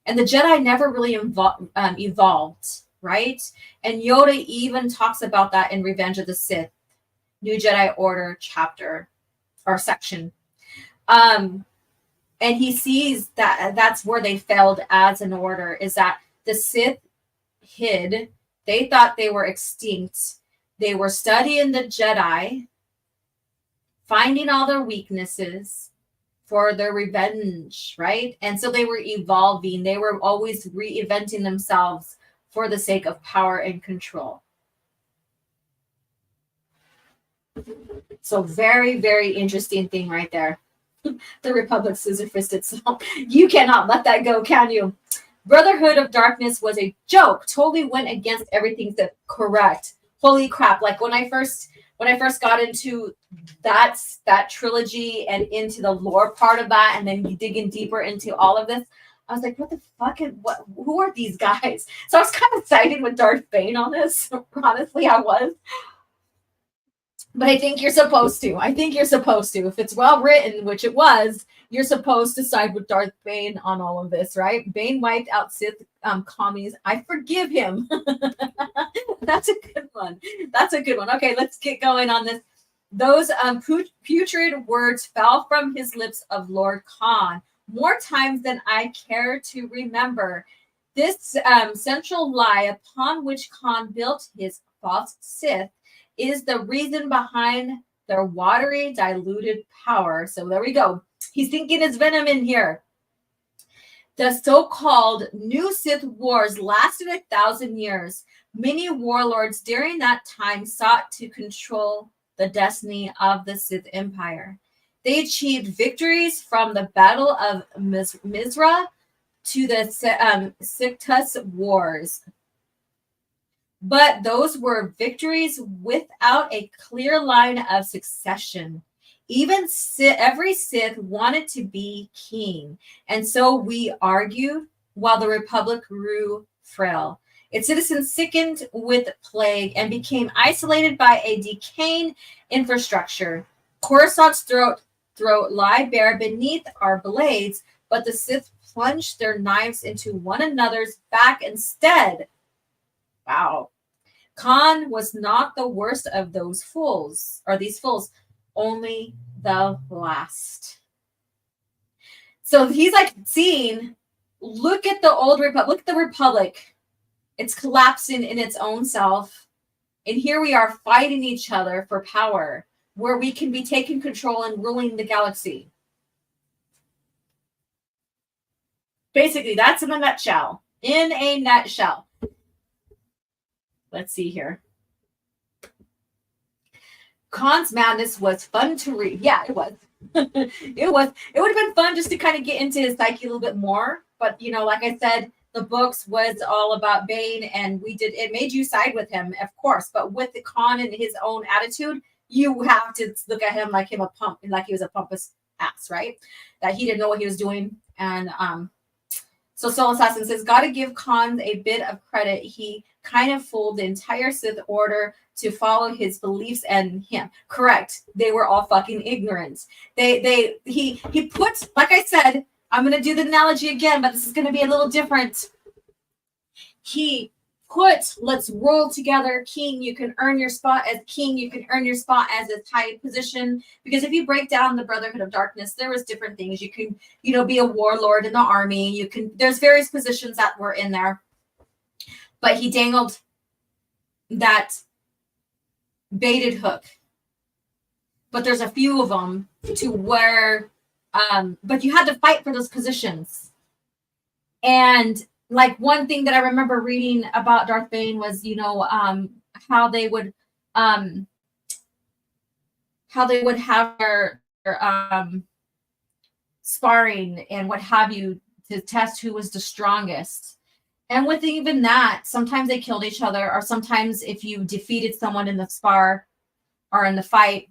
And the Jedi never really evolved, right? And Yoda even talks about that in Revenge of the Sith, New Jedi Order chapter or section. And he sees that that's where they failed as an order, is that the Sith hid. They thought they were extinct. They were studying the Jedi, finding all their weaknesses for their revenge, right? And so they were evolving. They were always reinventing themselves for the sake of power and control. So very, very interesting thing right there. The Republic scissor-fist itself. You cannot let that go, can you? Brotherhood of Darkness was a joke. Totally went against everything that's correct. Holy crap. Like when I first got into that trilogy and into the lore part of that, and then digging deeper into all of this, I was like, what the fuck? Who are these guys? So I was kind of siding with Darth Bane on this. Honestly, I was. But I think you're supposed to. If it's well written, which it was, you're supposed to side with Darth Bane on all of this, right? Bane wiped out Sith commies. I forgive him. That's a good one. Okay, let's get going on this. Those putrid words fell from his lips of Lord Khan more times than I care to remember. This central lie upon which Khan built his false Sith is the reason behind their watery, diluted power. So there we go. He's thinking it's venom in here. The so-called New Sith Wars lasted 1,000 years. Many warlords during that time sought to control the destiny of the Sith Empire. They achieved victories from the Battle of Mizra to the Sictus Wars. But those were victories without a clear line of succession. Even every Sith wanted to be king. And so we argued while the Republic grew frail. Its citizens sickened with plague and became isolated by a decaying infrastructure. Coruscant's throat lie bare beneath our blades, but the Sith plunged their knives into one another's back instead. Wow. Khan was not the worst of those fools, or these fools, only the last. So he's like seeing, look at the old Republic, look at the Republic. It's collapsing in its own self. And here we are fighting each other for power, where we can be taking control and ruling the galaxy. Basically, that's in a nutshell. In a nutshell. Let's see here. Khan's madness was fun to read. Yeah, it was. It would have been fun just to kind of get into his psyche a little bit more. But, you know, like I said, the books was all about Bane, and it made you side with him, of course. But with the Khan and his own attitude, you have to look at him like he was a pompous ass, right? That he didn't know what he was doing. And so Soul Assassin says, gotta give Khan a bit of credit. He kind of fooled the entire Sith Order to follow his beliefs and him. Correct. They were all fucking ignorant. He puts, like I said, I'm going to do the analogy again, but this is going to be a little different. He put, let's roll together, king, you can earn your spot as king, you can earn your spot as a high position. Because if you break down the Brotherhood of Darkness, there was different things. You can, you know, be a warlord in the army. There's various positions that were in there. But he dangled that baited hook. But there's a few of them to where, but you had to fight for those positions. And like one thing that I remember reading about Darth Bane was, you know, how they would have their sparring and what have you to test who was the strongest. And with even that, sometimes they killed each other, or sometimes if you defeated someone in the spar or in the fight,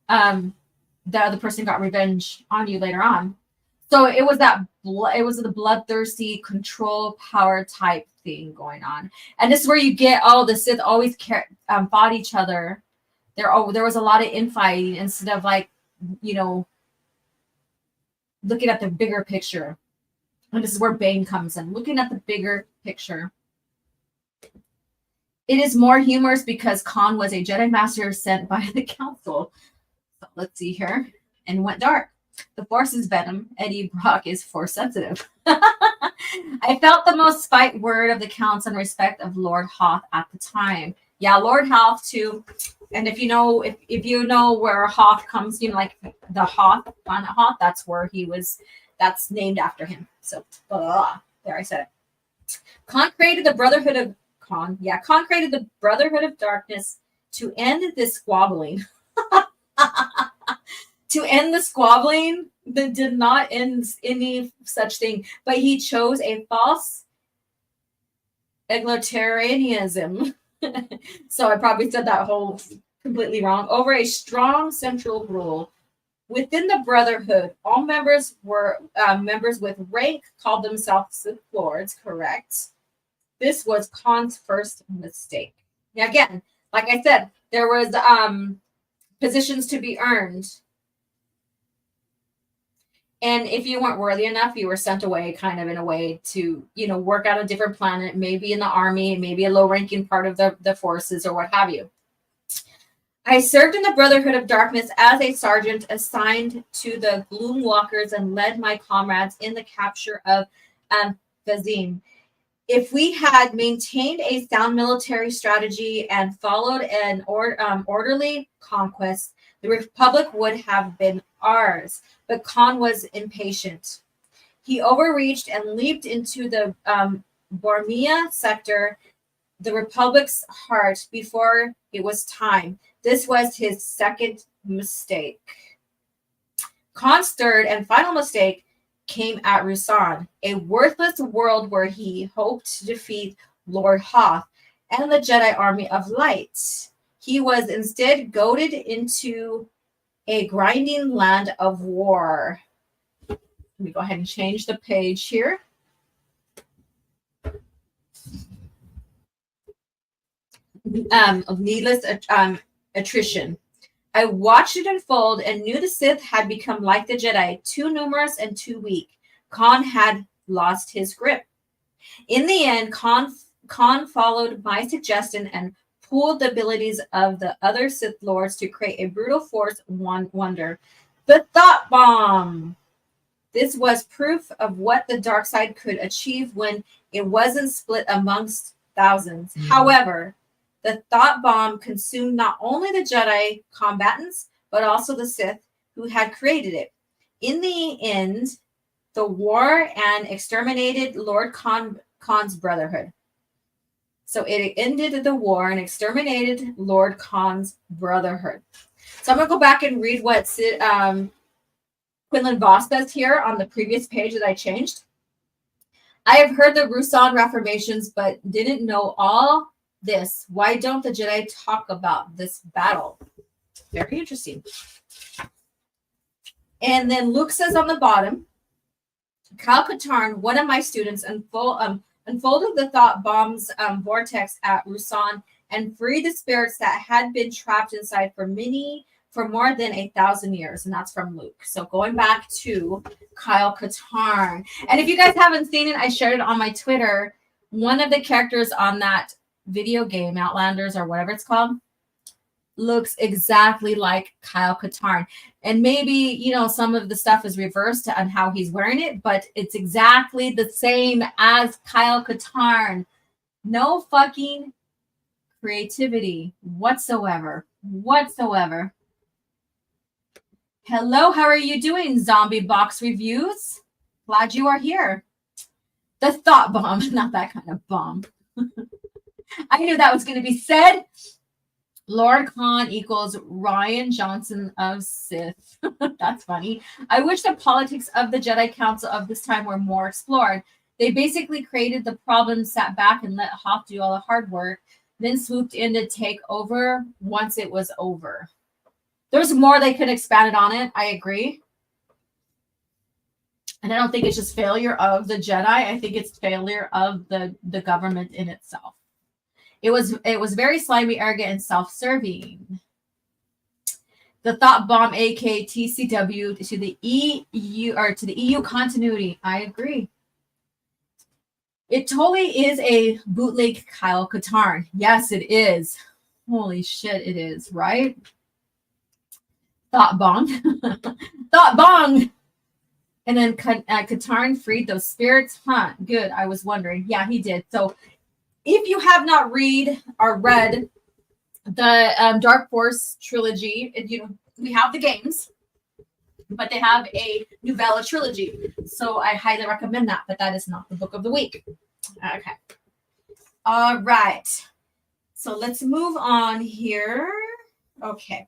the other person got revenge on you later on. So it was the bloodthirsty control power type thing going on. And this is where you get, the Sith always fought each other. There was a lot of infighting instead of like, you know, looking at the bigger picture. And this is where Bane comes in, looking at the bigger picture. It is more humorous because Khan was a Jedi Master sent by the Council. So let's see here. And went dark. The Force is venom. Eddie Brock is Force sensitive. I felt the most spite word of the Council in respect of Lord Hoth at the time. Yeah, Lord Hoth too. And if you know where Hoth comes, you know, like the Hoth, planet Hoth, that's where he was. That's named after him. So there, I said it. Khan created the Brotherhood of Darkness to end this squabbling. To end the squabbling that did not end any such thing, but he chose a false egalitarianism. So I probably said that whole completely wrong. Over a strong central rule. Within the Brotherhood, all members were members with rank called themselves Sith Lords, correct? This was Khan's first mistake. Now, again, like I said, there was positions to be earned. And if you weren't worthy enough, you were sent away kind of in a way to, you know, work out a different planet, maybe in the army, maybe a low-ranking part of the forces or what have you. I served in the Brotherhood of Darkness as a sergeant assigned to the Gloomwalkers and led my comrades in the capture of Fazim. If we had maintained a sound military strategy and followed an orderly conquest, the Republic would have been ours. But Khan was impatient. He overreached and leaped into the Bormia sector, the Republic's heart, before it was time. This was his second mistake. Khan's third and final mistake came at Rusan, a worthless world where he hoped to defeat Lord Hoth and the Jedi Army of Light. He was instead goaded into a grinding land of war. Let me go ahead and change the page here. Of needless attrition. I watched it unfold and knew the Sith had become like the Jedi, too numerous and too weak. Khan had lost his grip. In the end, Khan Khan followed my suggestion and pooled the abilities of the other Sith Lords to create a brutal force wonder. The Thought Bomb! This was proof of what the dark side could achieve when it wasn't split amongst thousands. However, the Thought Bomb consumed not only the Jedi combatants, but also the Sith who had created it. In the end, the war and exterminated Lord Khan's brotherhood. So it ended the war and exterminated Lord Khan's brotherhood. So I'm going to go back and read what Quinlan Voss says here on the previous page that I changed. I have heard the Ruusan reformations, but didn't know all this. Why don't the Jedi talk about this battle? Very interesting. And then Luke says on the bottom, Kyle Katarn, one of my students, unfolded the Thought Bomb's vortex at Ruusan and freed the spirits that had been trapped inside for more than 1,000 years. And that's from Luke. So going back to Kyle Katarn. And if you guys haven't seen it, I shared it on my Twitter. One of the characters on that video game, Outlanders or whatever it's called, looks exactly like Kyle Katarn. And maybe, you know, some of the stuff is reversed on how he's wearing it, but it's exactly the same as Kyle Katarn. No fucking creativity whatsoever. Hello, how are you doing, Zombie Box Reviews? Glad you are here. The Thought Bomb, not that kind of bomb. I knew that was going to be said. Lord Khan equals Ryan Johnson of Sith. That's funny. I wish the politics of the Jedi Council of this time were more explored. They basically created the problem, sat back and let Hoth do all the hard work, then swooped in to take over once it was over. There's more they could expand it on it. I agree. And I don't think it's just failure of the Jedi. I think it's failure of the government in itself. It was very slimy, arrogant, and self-serving. The Thought Bomb, aka TCW, to the EU or to the EU continuity. I agree. It totally is a bootleg Kyle Katarn. Yes, it is. Holy shit, it is, right? Thought Bomb. Thought Bong! And then Katarn freed those spirits. Huh, good. I was wondering. Yeah, he did. So if you have not read the Dark Force trilogy, we have the games, but they have a novella trilogy. So I highly recommend that, but that is not the book of the week. Okay. All right. So let's move on here. Okay.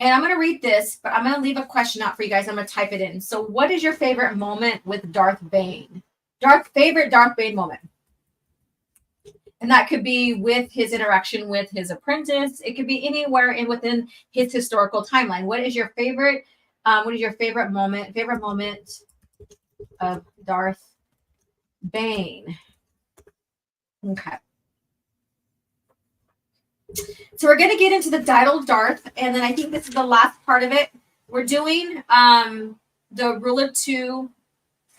And I'm going to read this, but I'm going to leave a question out for you guys. I'm going to type it in. So what is your favorite moment with Darth Bane? Favorite Darth Bane moment? And that could be with his interaction with his apprentice. It could be anywhere within his historical timeline. What is your favorite? What is your favorite moment? Favorite moment of Darth Bane? Okay. So we're going to get into the title of Darth, and then I think this is the last part of it. We're doing the Rule of Two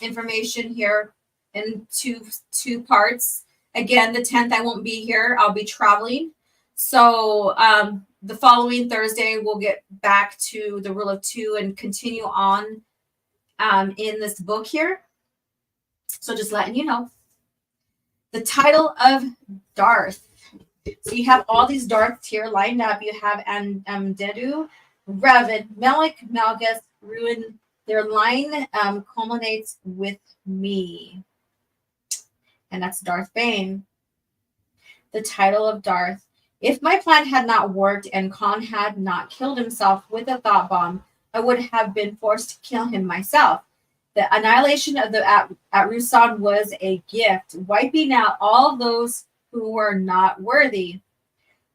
information here in two parts. Again, the 10th, I won't be here. I'll be traveling. So the following Thursday, we'll get back to the Rule of Two and continue on in this book here. So just letting you know. The title of Darth. So you have all these Darths here lined up. You have Amdedu, Revan, Melek, Malgus, Ruin. Their line culminates with me. And that's Darth Bane. The title of Darth. If my plan had not worked and Khan had not killed himself with a thought bomb, I would have been forced to kill him myself. The annihilation of at Ruusan was a gift, wiping out all those who were not worthy.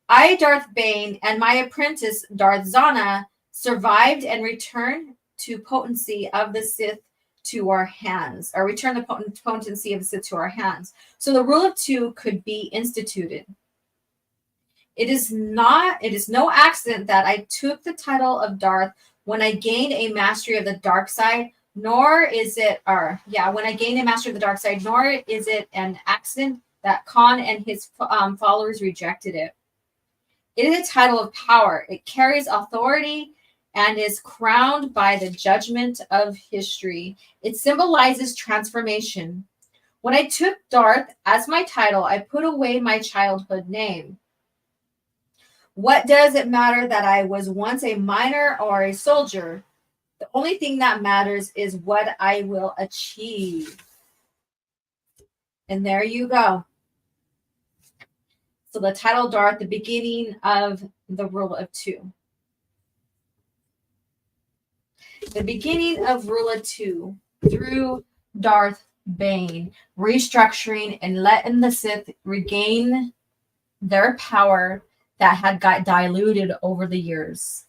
I, Darth Bane, and my apprentice, Darth Zana, survived and returned to potency of the Sith to our hands, or return the potency of the Sith to our hands. So the Rule of Two could be instituted. It is no accident that I took the title of Darth when I gained a mastery of the dark side nor is it, or yeah, when I gained and mastered the dark side, nor is it an accident that Khan and his followers rejected it. It is a title of power. It carries authority and is crowned by the judgment of history. It symbolizes transformation. When I took Darth as my title, I put away my childhood name. What does it matter that I was once a miner or a soldier? The only thing that matters is what I will achieve. And there you go. So the title Darth, the beginning of the rule of two. The beginning of rule of two through Darth Bane, restructuring and letting the Sith regain their power that had got diluted over the years.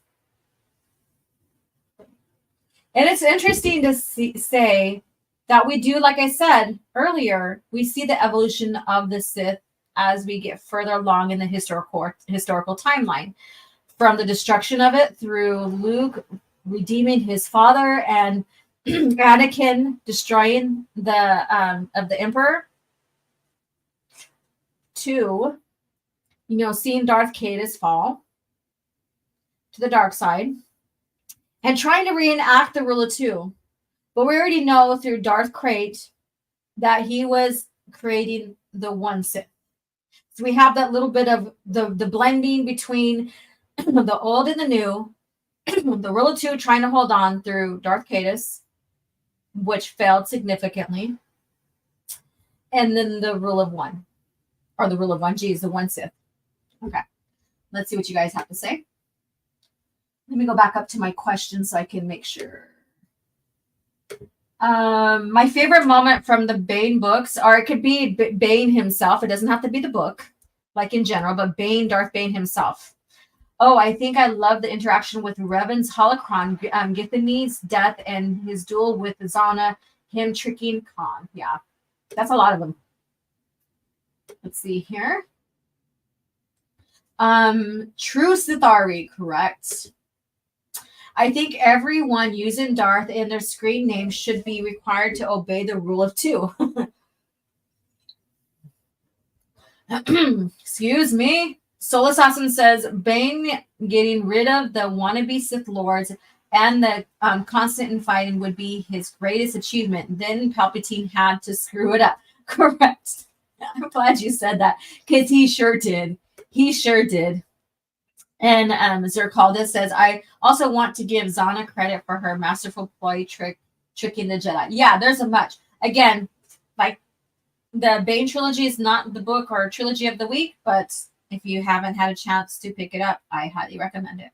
And it's interesting to say that we do, like I said earlier, we see the evolution of the Sith as we get further along in the historical timeline. From the destruction of it through Luke redeeming his father and Anakin destroying the Emperor, to seeing Darth Caedus fall to the dark side and trying to reenact the rule of two. But we already know through Darth Krayt that he was creating the one Sith. So we have that little bit of the blending between the old and the new, the rule of two trying to hold on through Darth Caedus, which failed significantly, and then the rule of one, or the rule of one. Geez, the one Sith. Okay, let's see what you guys have to say. Let me go back up to my questions so I can make sure. My favorite moment from the Bane books, or it could be Bane himself. It doesn't have to be the book, like in general, but Darth Bane himself. Oh, I think I love the interaction with Revan's holocron, Githani's death, and his duel with Zana, him tricking Khan. Yeah, that's a lot of them. Let's see here. True Sithari, correct. I think everyone using Darth in their screen name should be required to obey the rule of two. Excuse me. Soul Assassin says, Bane getting rid of the wannabe Sith Lords and the constant infighting would be his greatest achievement. Then Palpatine had to screw it up. Correct. I'm glad you said that, because he sure did. He sure did. And Zerkaldis says, I also want to give Zana credit for her masterful ploy tricking the Jedi. Yeah, there's a much. Again, like the Bane trilogy is not the book or trilogy of the week, but if you haven't had a chance to pick it up, I highly recommend it.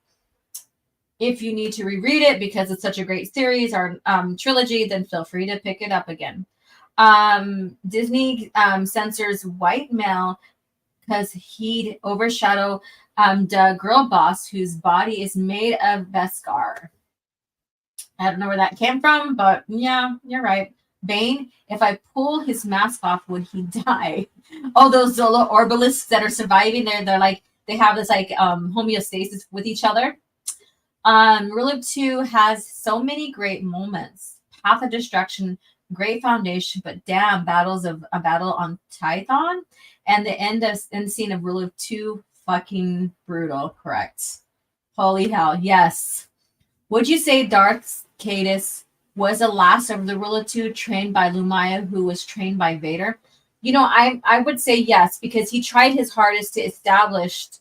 If you need to reread it because it's such a great series or trilogy, then feel free to pick it up again. Disney censors white male because he'd overshadow the girl boss whose body is made of Beskar. I don't know where that came from, but yeah, you're right. Bane, if I pull his mask off, would he die? Oh, those little orbalisks that are surviving, they're like, they have this like homeostasis with each other. Rule of Two has so many great moments. Path of Destruction, great foundation, but damn, a battle on Tython, and the end scene of Rule of Two, fucking brutal. Correct. Holy hell, yes. Would you say Darth Caedus was the last of the Rule of Two trained by Lumaya, who was trained by Vader? I would say yes, because he tried his hardest to establish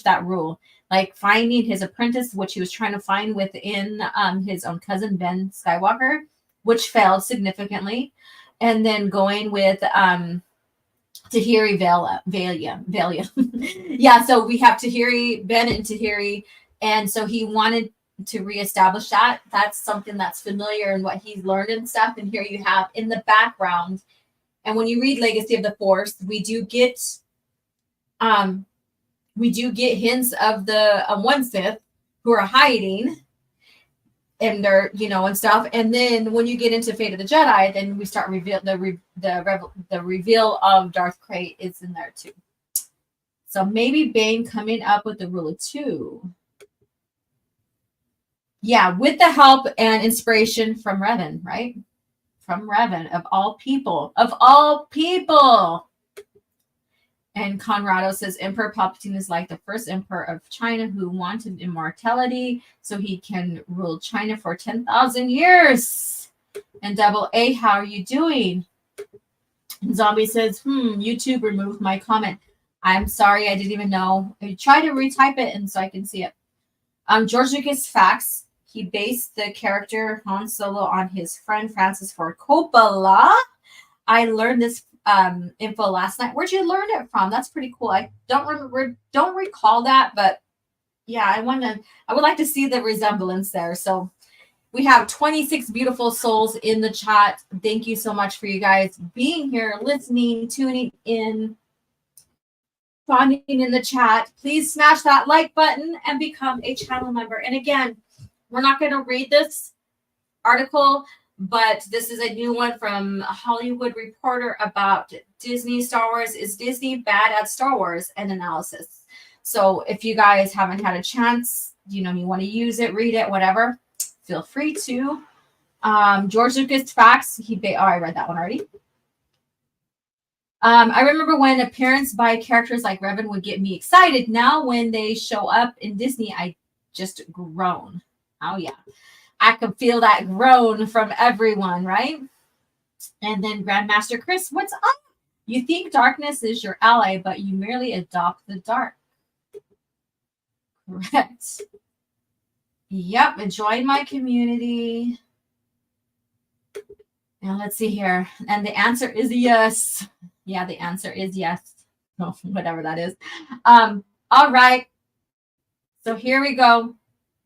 that rule. Like finding his apprentice, which he was trying to find within his own cousin Ben Skywalker, which failed significantly, and then going with Tahiri Valia. Yeah, so we have Tahiri, Ben and Tahiri, and so he wanted to reestablish that. That's something that's familiar in what he's learned and stuff. And here you have in the background, and when you read Legacy of the Force, we do get hints of the one Sith who are hiding, and they're and stuff. And then when you get into Fate of the Jedi, then we start the reveal of Darth Krayt is in there too. So maybe Bane coming up with the Rule of Two. Yeah, with the help and inspiration from Revan, right? From Revan, of all people. Of all people! And Conrado says Emperor Palpatine is like the first emperor of China who wanted immortality so he can rule China for 10,000 years. And Double A, how are you doing? And Zombie says, YouTube removed my comment. I'm sorry, I didn't even know. I tried to retype it and so I can see it. George Lucas facts. He based the character Han Solo on his friend Francis Ford Coppola. I learned this info last night. Where'd you learn it from? That's pretty cool. I don't recall that, but yeah, I would like to see the resemblance there. So we have 26 beautiful souls in the chat. Thank you so much for you guys being here, listening, tuning in, responding in the chat. Please smash that like button and become a channel member. And again, we're not going to read this article, but this is a new one from Hollywood Reporter about Disney Star Wars. Is Disney bad at Star Wars? An analysis. So if you guys haven't had a chance, you want to use it, read it, whatever, feel free to. George Lucas facts. I read that one already. I remember when appearance by characters like Revan would get me excited. Now when they show up in Disney, I just groan. Oh yeah. I can feel that groan from everyone, right? And then Grandmaster Chris, what's up? You think darkness is your ally, but you merely adopt the dark. Correct. Yep, join my community. Now let's see here. And the answer is yes. Yeah, the answer is yes. Oh, whatever that is. All right. So here we go.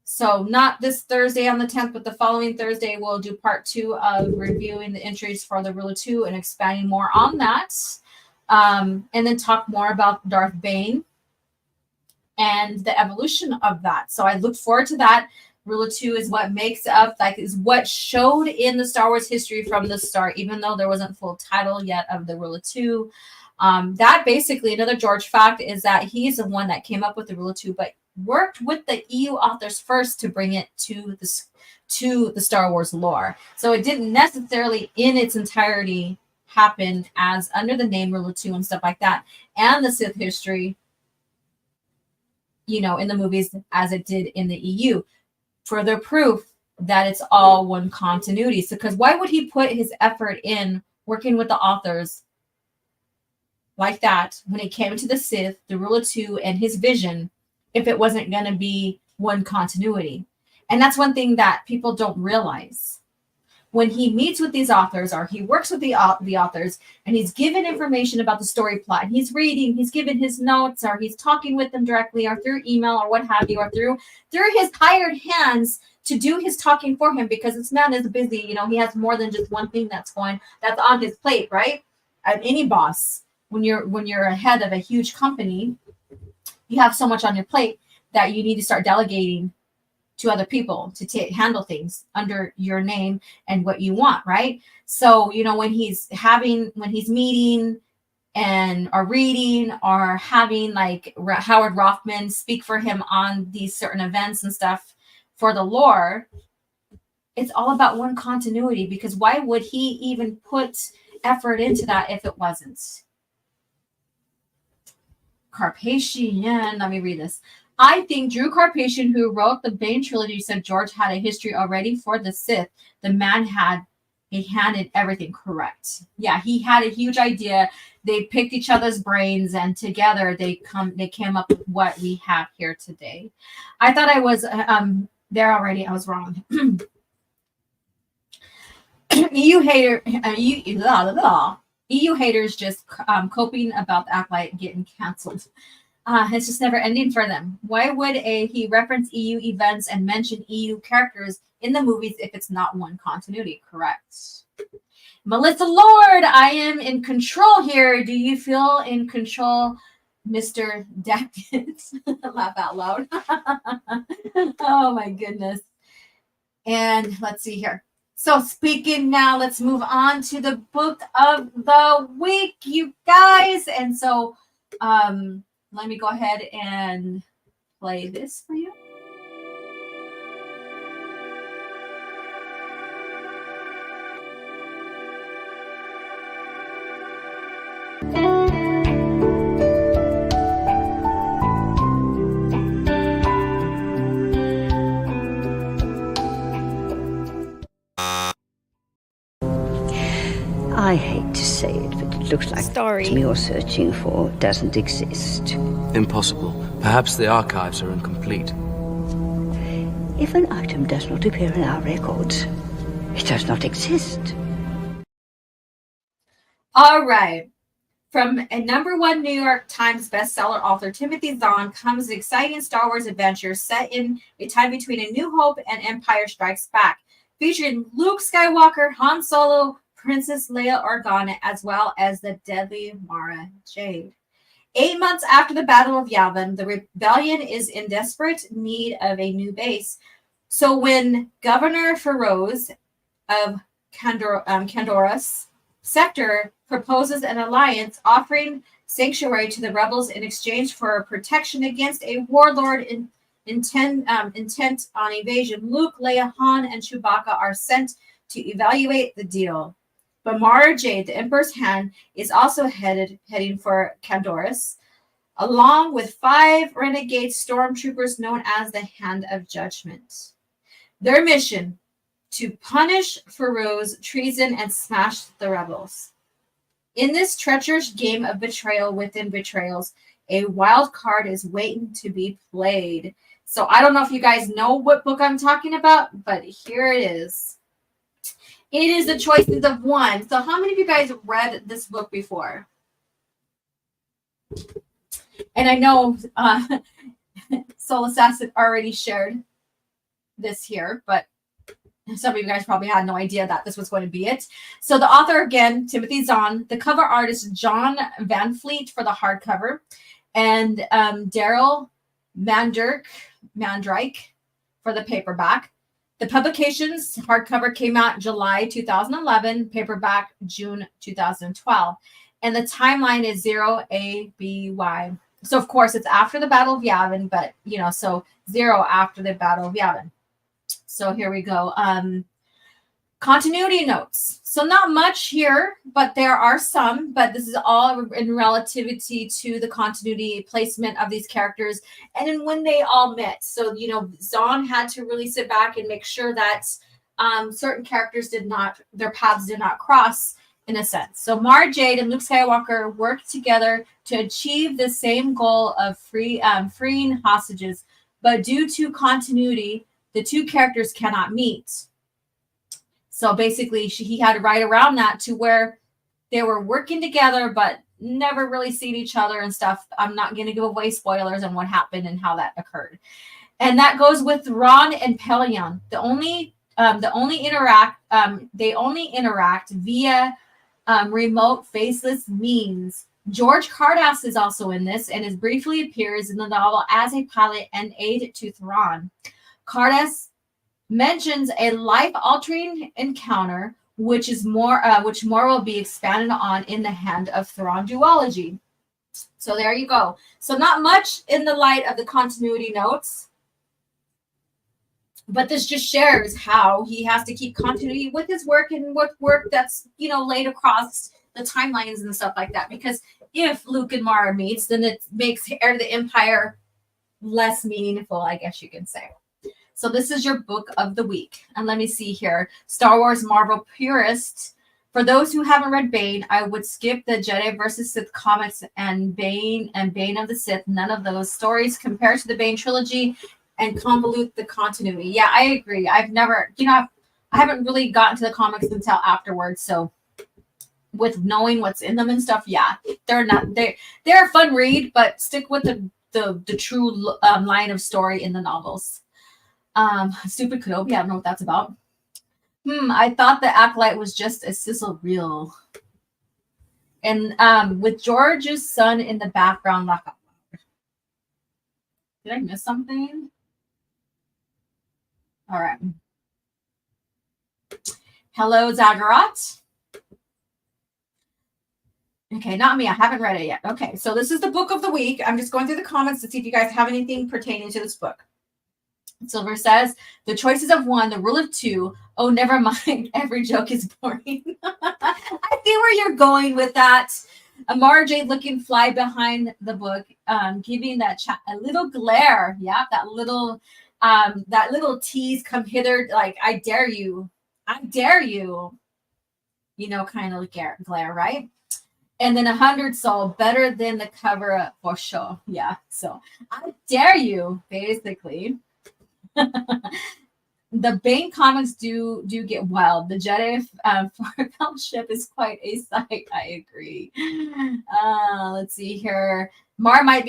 So not this Thursday on the 10th, but the following Thursday, we'll do part 2 of reviewing the entries for the Rule of Two and expanding more on that. And then talk more about Darth Bane and the evolution of that. So I look forward to that. Rule of Two is what makes up, is what showed in the Star Wars history from the start, even though there wasn't full title yet of the Rule of Two. That basically, another George fact is that he's the one that came up with the Rule of Two, but worked with the EU authors first to bring it to the Star Wars lore. So it didn't necessarily in its entirety happen as under the name Rule of Two and stuff like that. And the Sith history, in the movies as it did in the EU. Further proof that it's all one continuity. So, because why would he put his effort in working with the authors like that when it came to the Sith, the Rule of Two, and his vision, if it wasn't going to be one continuity? And that's one thing that people don't realize. When he meets with these authors, or he works with the authors, and he's given information about the story plot, and he's reading, he's given his notes, or he's talking with them directly, or through email, or what have you, or through his hired hands to do his talking for him, because this man is busy. He has more than just one thing that's on his plate, right? Any boss, when you're ahead of a huge company, you have so much on your plate that you need to start delegating to other people to handle things under your name and what you want, right? So, when he's meeting and or reading or having like Howard Rothman speak for him on these certain events and stuff for the lore, it's all about one continuity, because why would he even put effort into that if it wasn't? Carpathian, let me read this. I think Drew Carpathian, who wrote the Bane trilogy, said George had a history already for the Sith. The man had a hand in everything. Correct. Yeah, he had a huge idea. They picked each other's brains, and together they came up with what we have here today. I thought I was there already. I was wrong. EU hater. EU haters just coping about the Acolyte getting canceled. It's just never ending for them. Why would he reference EU events and mention EU characters in the movies if it's not one continuity? Correct. Melissa Lord, I am in control here. Do you feel in control, Mr. Dackett? Laugh out loud. Oh my goodness. And let's see here. So speaking now, let's move on to the book of the week, you guys. And so let me go ahead and play this for you. Looks like Story. the you're searching for doesn't exist. Impossible. Perhaps the archives are incomplete. If an item does not appear in our records, it does not exist. All right. From a #1 New York Times bestseller author Timothy Zahn comes an exciting Star Wars adventure set in a time between A New Hope and Empire Strikes Back, featuring Luke Skywalker, Han Solo, Princess Leia Organa, as well as the deadly Mara Jade. 8 months after the Battle of Yavin, the rebellion is in desperate need of a new base. So when Governor Feroz of Candora's sector proposes an alliance offering sanctuary to the rebels in exchange for protection against a warlord intent on invasion, Luke, Leia, Han, and Chewbacca are sent to evaluate the deal. But Mara Jade, the Emperor's Hand, is also heading for Candoras, along with 5 renegade stormtroopers known as the Hand of Judgment. Their mission: to punish Feroz treason and smash the rebels. In this treacherous game of betrayal within betrayals, a wild card is waiting to be played. So I don't know if you guys know what book I'm talking about, but here it is. It is The Choices of One. So how many of you guys read this book before? And I know Soul Assassin already shared this here, but some of you guys probably had no idea that this was going to be it. So the author, again, Timothy Zahn. The cover artist, John Van Fleet, for the hardcover. And Daryl Mandrake for the paperback. The publications hardcover came out July 2011, paperback June 2012. And the timeline is 0 ABY. So, of course, it's after the Battle of Yavin, but, so 0 after the Battle of Yavin. So here we go. Continuity notes. So not much here, but there are some, but this is all in relativity to the continuity placement of these characters and in when they all met. So, Zahn had to really sit back and make sure that certain characters their paths did not cross in a sense. So Mara Jade and Luke Skywalker worked together to achieve the same goal of freeing hostages, but due to continuity, the two characters cannot meet. So basically, he had to write around that to where they were working together, but never really seen each other and stuff. I'm not going to give away spoilers on what happened and how that occurred. And that goes with Ron and Pelion. They only interact via remote faceless means. George Cardass is also in this and briefly appears in the novel as a pilot and aide to Thrawn. Cardass mentions a life-altering encounter, which more will be expanded on in the Hand of Thrawn duology. So there you go. So not much in the light of the continuity notes, but this just shares how he has to keep continuity with his work and with work that's laid across the timelines and stuff like that. Because if Luke and Mara meets, then it makes Heir to the Empire less meaningful, I guess you can say. So this is your book of the week. And let me see here. Star Wars Marvel Purist. For those who haven't read Bane, I would skip the Jedi vs. Sith comics and Bane of the Sith. None of those stories compare to the Bane trilogy and convolute the continuity. Yeah, I agree. I've never, I haven't really gotten to the comics until afterwards. So with knowing what's in them and stuff, yeah, they're a fun read, but stick with the true line of story in the novels. Stupid Kenobi, I don't know what that's about. I thought the Acolyte was just a sizzle reel. And with George's son in the background, laugh out loud. Did I miss something? All right. Hello, Zagharat. Okay, not me. I haven't read it yet. Okay, so this is the book of the week. I'm just going through the comments to see if you guys have anything pertaining to this book. Silver says, the choices of one, the rule of two. Oh, never mind. Every joke is boring. I see where you're going with that. Mara Jade looking fly behind the book, giving that chat a little glare. Yeah, that little tease, come hither, like, I dare you. I dare you. Kind of glare, right? And then 100 soul, better than the cover up for sure. Yeah. So I dare you, basically. The Bane comics do get wild. The Jedi fellowship is quite a sight. I agree. Let's see here. Mar might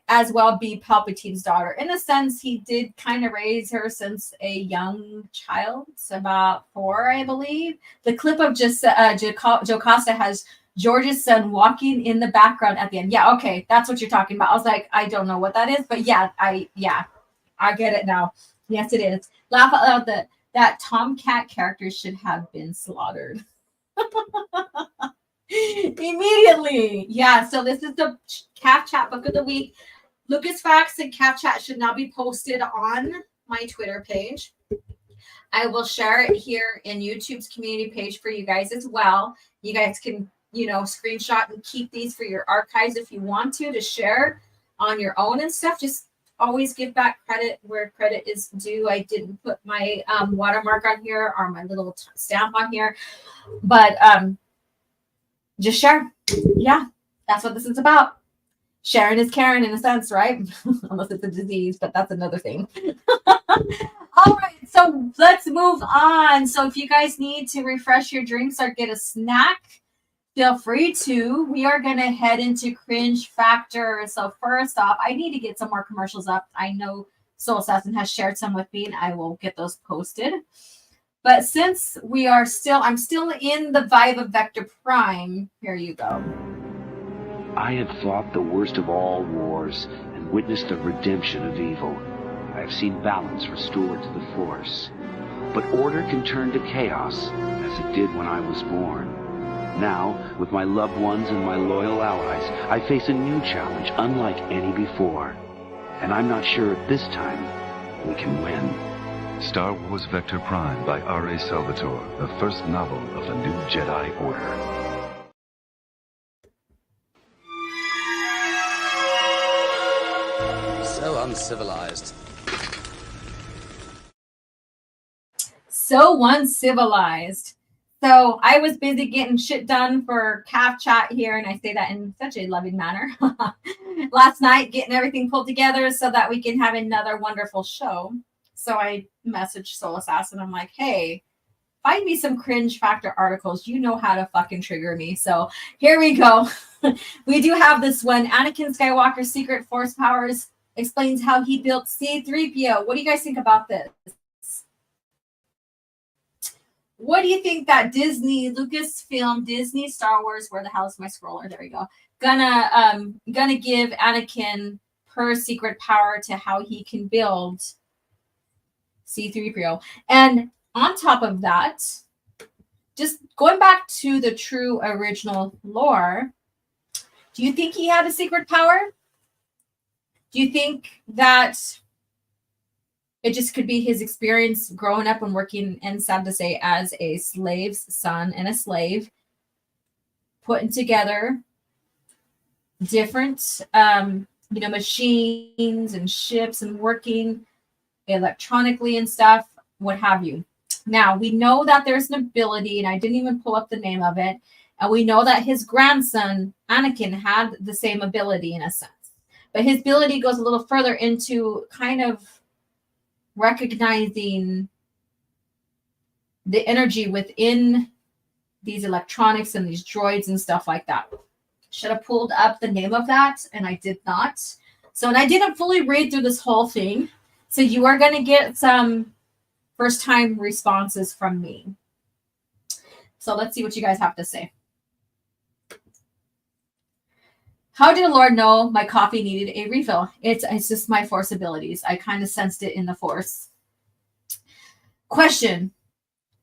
as well be Palpatine's daughter. In a sense, he did kind of raise her since a young child, about 4, I believe. The clip of just Jocasta has George's son walking in the background at the end. Yeah, okay, that's what you're talking about. I was like, I don't know what that is, but yeah, I get it now. Yes, it is. Laugh out loud that Tomcat character should have been slaughtered. Immediately. Yeah, so this is the Caf Chat book of the week. Lucas Facts and Caf Chat should now be posted on my Twitter page. I will share it here in YouTube's community page for you guys as well. You guys can, screenshot and keep these for your archives if you want to share on your own and stuff. Just always give back credit where credit is due. I didn't put my watermark on here or my little stamp on here, but just share. Yeah, that's what this is about. Sharing is caring in a sense, right? Unless it's a disease, but that's another thing. All right, so let's move on. So if you guys need to refresh your drinks or get a snack, feel free to. We are going to head into Cringe Factor. So first off, I need to get some more commercials up. I know Soul Assassin has shared some with me, and I will get those posted. But since I'm still in the vibe of Vector Prime, here you go. I have fought the worst of all wars and witnessed the redemption of evil. I have seen balance restored to the Force. But order can turn to chaos, as it did when I was born. Now, with my loved ones and my loyal allies, I face a new challenge unlike any before. And I'm not sure at this time we can win. Star Wars Vector Prime by R.A. Salvatore, the first novel of the new Jedi Order. So uncivilized. So uncivilized. So I was busy getting shit done for Caf Chat here, and I say that in such a loving manner. Last night, getting everything pulled together so that we can have another wonderful show. So I messaged Soul Assassin. I'm like, hey, find me some Cringe Factor articles. You know how to fucking trigger me. So here we go. We do have this one. Anakin Skywalker's secret force powers explains how he built C-3PO. What do you guys think about this? What do you think that Disney, Lucasfilm, Disney, Star Wars, where the hell is my scroller? There we go. Gonna give Anakin her secret power to how he can build C-3PO. And on top of that, just going back to the true original lore, do you think he had a secret power? Do you think that it just could be his experience growing up and working, and sad to say, as a slave's son and a slave, putting together different, machines and ships and working electronically and stuff, what have you. Now, we know that there's an ability, and I didn't even pull up the name of it, and we know that his grandson, Anakin, had the same ability in a sense. But his ability goes a little further into kind of recognizing the energy within these electronics and these droids and stuff like that. Should have pulled up the name of that, and I did not. So, and I didn't fully read through this whole thing. So you are going to get some first-time responses from me. So let's see what you guys have to say. How did the Lord know my coffee needed a refill? It's just my Force abilities. I kind of sensed it in the Force. Question.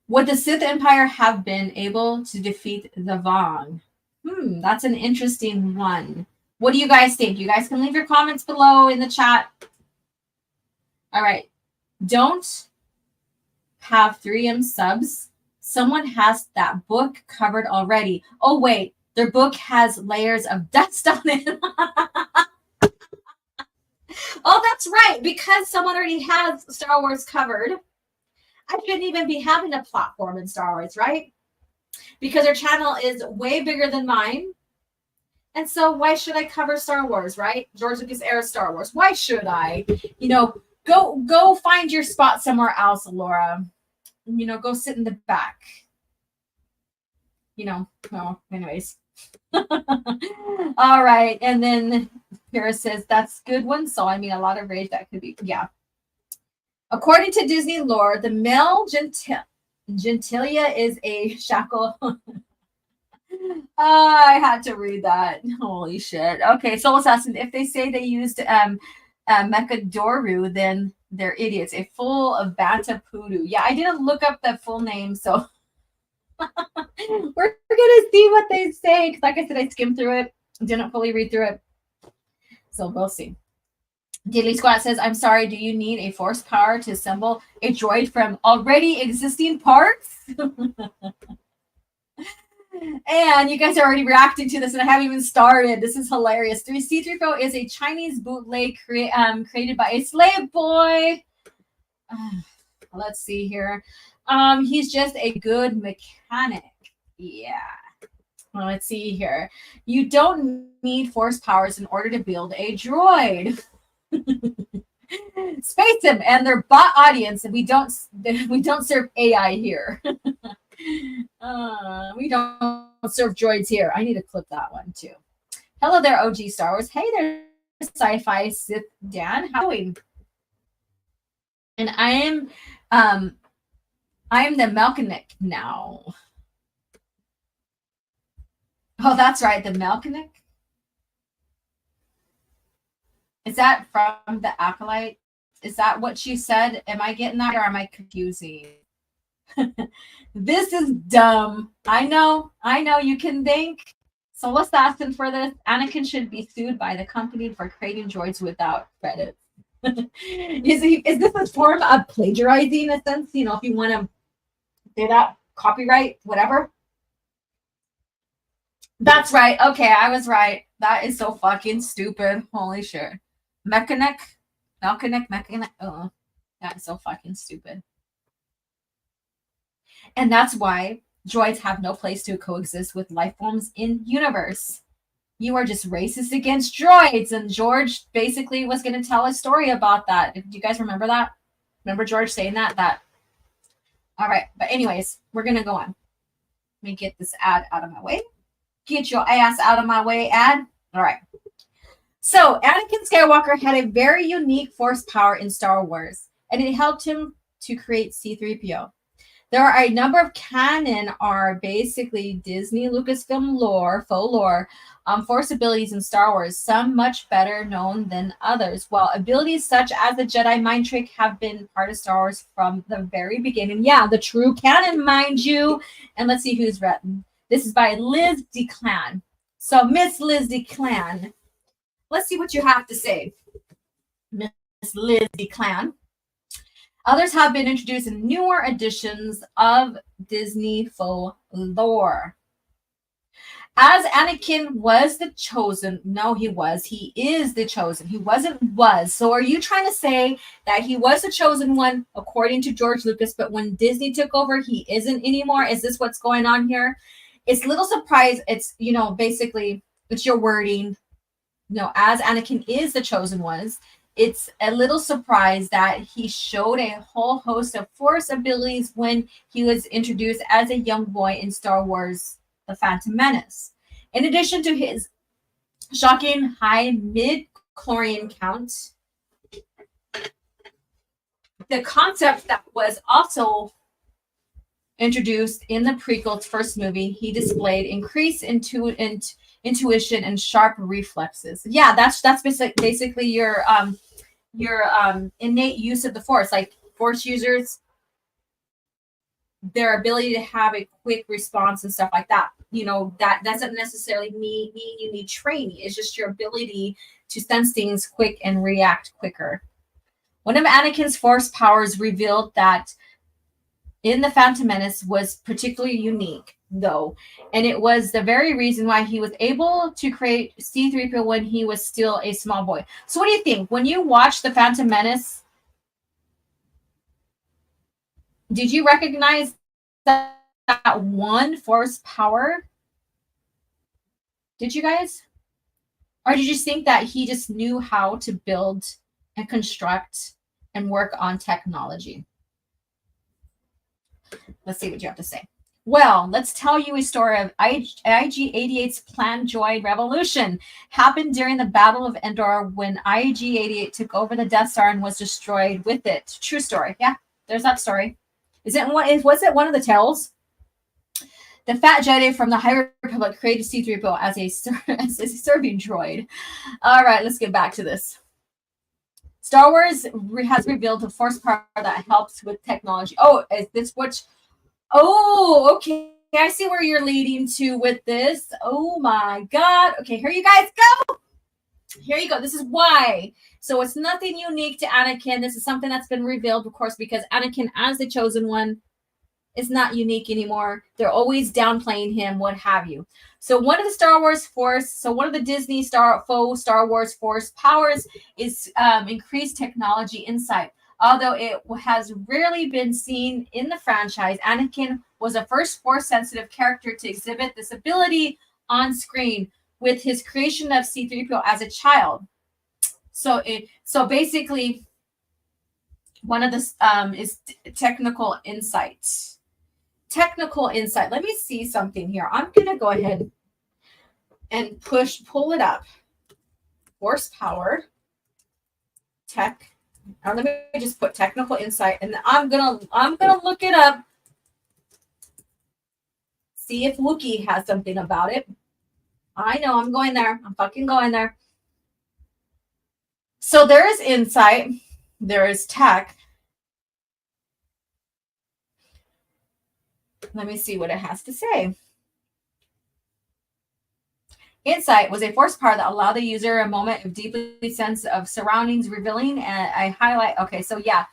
Would the Sith Empire have been able to defeat the Vong? That's an interesting one. What do you guys think? You guys can leave your comments below in the chat. All right. Don't have 3M subs. Someone has that book covered already. Oh, wait. Their book has layers of dust on it. Oh, that's right. Because someone already has Star Wars covered, I shouldn't even be having a platform in Star Wars, right? because her channel is way bigger than mine. And so why should I cover Star Wars, right? George Lucas era Star Wars. Why should I? Go find your spot somewhere else, Laura. Go sit in the back. Well, anyways. All right. And then Kara says, that's good one. So, I mean, a lot of rage that could be, yeah. According to Disney lore, the male gentilia is a shackle. I had to read that. Holy shit. Okay, Soul Assassin, if they say they used Mechadoru, then they're idiots. A full of Banta Poodoo. Yeah, I didn't look up the full name, so we're gonna see what they say. Because like I said, I skimmed through it, didn't fully read through it. So we'll see. Diddley Squat says, I'm sorry, do you need a force power to assemble a droid from already existing parts? And you guys are already reacting to this, and I haven't even started. This is hilarious. C-3PO is a Chinese bootleg created by a slave boy. Let's see here. He's just a good mechanic. Yeah. Well, let's see here. You don't need force powers in order to build a droid. Space him and their bot audience, and we don't serve AI here. We don't serve droids here. I need to clip that one too. Hello there, OG Star Wars. Hey there, sci-fi Sith Dan. How are you doing? And I am the Melkinic now. Oh, that's right, the Melkinic. Is that from the Acolyte? Is that what she said? Am I getting that, or am I confusing? This is dumb. I know you can think. So let's ask him for this. Anakin should be sued by the company for creating droids without credit. Is this a form of plagiarizing, in a sense? If you want to say that, copyright, whatever. That's right. Okay, I was right. That is so fucking stupid. Holy shit. Mechanic. Oh, that is so fucking stupid. And that's why droids have no place to coexist with life forms in universe. You are just racist against droids. And George basically was going to tell a story about that. Do you guys remember that? Remember George saying that? All right. But anyways, we're going to go on. Let me get this ad out of my way. Get your ass out of my way, ad. All right. So Anakin Skywalker had a very unique force power in Star Wars, and it helped him to create C-3PO. There are a number of canon are basically Disney Lucasfilm lore, faux lore, force abilities in Star Wars, some much better known than others. While abilities such as the Jedi mind trick have been part of Star Wars from the very beginning. Yeah, the true canon, mind you. And let's see who's written. This is by Liz DeClan. So Miss Liz DeClan, let's see what you have to say. Miss Liz DeClan. Others have been introduced in newer editions of Disney faux lore. As Anakin was the chosen, no, he was. He is the chosen. He wasn't was. So are you trying to say that he was the chosen one according to George Lucas, but when Disney took over, he isn't anymore? Is this what's going on here? It's a little surprise. It's, basically, it's your wording. As Anakin is the chosen ones, it's a little surprise that he showed a whole host of force abilities when he was introduced as a young boy in Star Wars, The Phantom Menace. In addition to his shocking high mid-chlorian count, the concept that was also introduced in the prequel first movie, he displayed increased intuition and sharp reflexes. Yeah, that's basically your innate use of the force. Like force users, their ability to have a quick response and stuff like that. That doesn't necessarily mean you need training. It's just your ability to sense things quick and react quicker. One of Anakin's force powers revealed that in The Phantom Menace was particularly unique, though, and it was the very reason why he was able to create C-3PO when he was still a small boy. So what do you think? When you watched The Phantom Menace, did you recognize that that one force power? Did you guys? Or did you think that he just knew how to build and construct and work on technology? Let's see what you have to say. Well, let's tell you a story of IG-88's planned droid revolution. Happened during the Battle of Endor when IG-88 took over the Death Star and was destroyed with it. True story. Yeah, there's that story. Was it one of the tales? The fat Jedi from the High Republic created C-3PO as a serving droid. All right, let's get back to this. Star Wars has revealed a force power that helps with technology. Oh, is this which? Oh, okay. I see where you're leading to with this. Oh my God. Okay, here you guys go. Here you go. This is why. So it's nothing unique to Anakin. This is something that's been revealed, of course, because Anakin, as the chosen one, is not unique anymore. They're always downplaying him, what have you. So one of the Star Wars Force, so one of the Disney Star Wars Force powers is increased technology insight. Although it has rarely been seen in the franchise, Anakin was the first Force-sensitive character to exhibit this ability on screen with his creation of C-3PO as a child. So basically, one of the is technical insight. Technical insight. Let me see something here. I'm gonna go ahead and pull it up. Force power, tech. Or let me just put technical insight, and I'm gonna look it up. See if Wookiee has something about it. I know I'm going there. I'm fucking going there. So there is insight. There is tech. Let me see what it has to say. Insight was a force power that allowed the user a moment of deeply sense of surroundings, revealing, and I highlight. Okay, so yeah,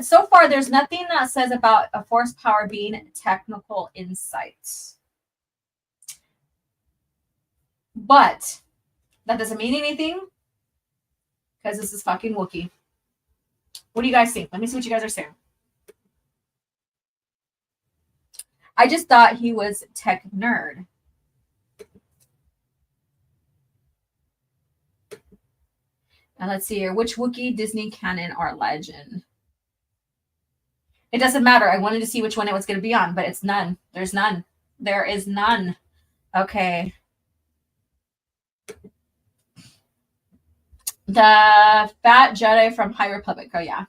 so far there's nothing that says about a force power being technical insight. But that doesn't mean anything because this is fucking Wookiee. What do you guys think? Let me see what you guys are saying. I just thought he was tech nerd. And let's see here. Which Wookiee, Disney, canon, or legend? It doesn't matter. I wanted to see which one it was going to be on, but it's none. There's none. There is none. Okay. The fat Jedi from High Republic. Oh, yeah.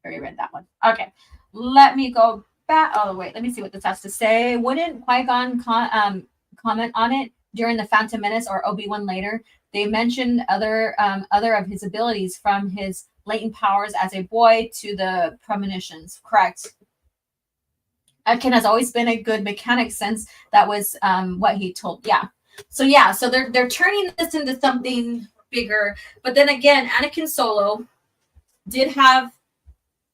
Already read that one. Okay. Let me go back. Oh, wait. Let me see what this has to say. Wouldn't Qui-Gon comment on it during the Phantom Menace or Obi-Wan later? They mentioned other of his abilities, from his latent powers as a boy to the premonitions. Correct. Anakin has always been a good mechanic since that was what he told. Yeah. So they're turning this into something bigger. But then again, Anakin Solo did have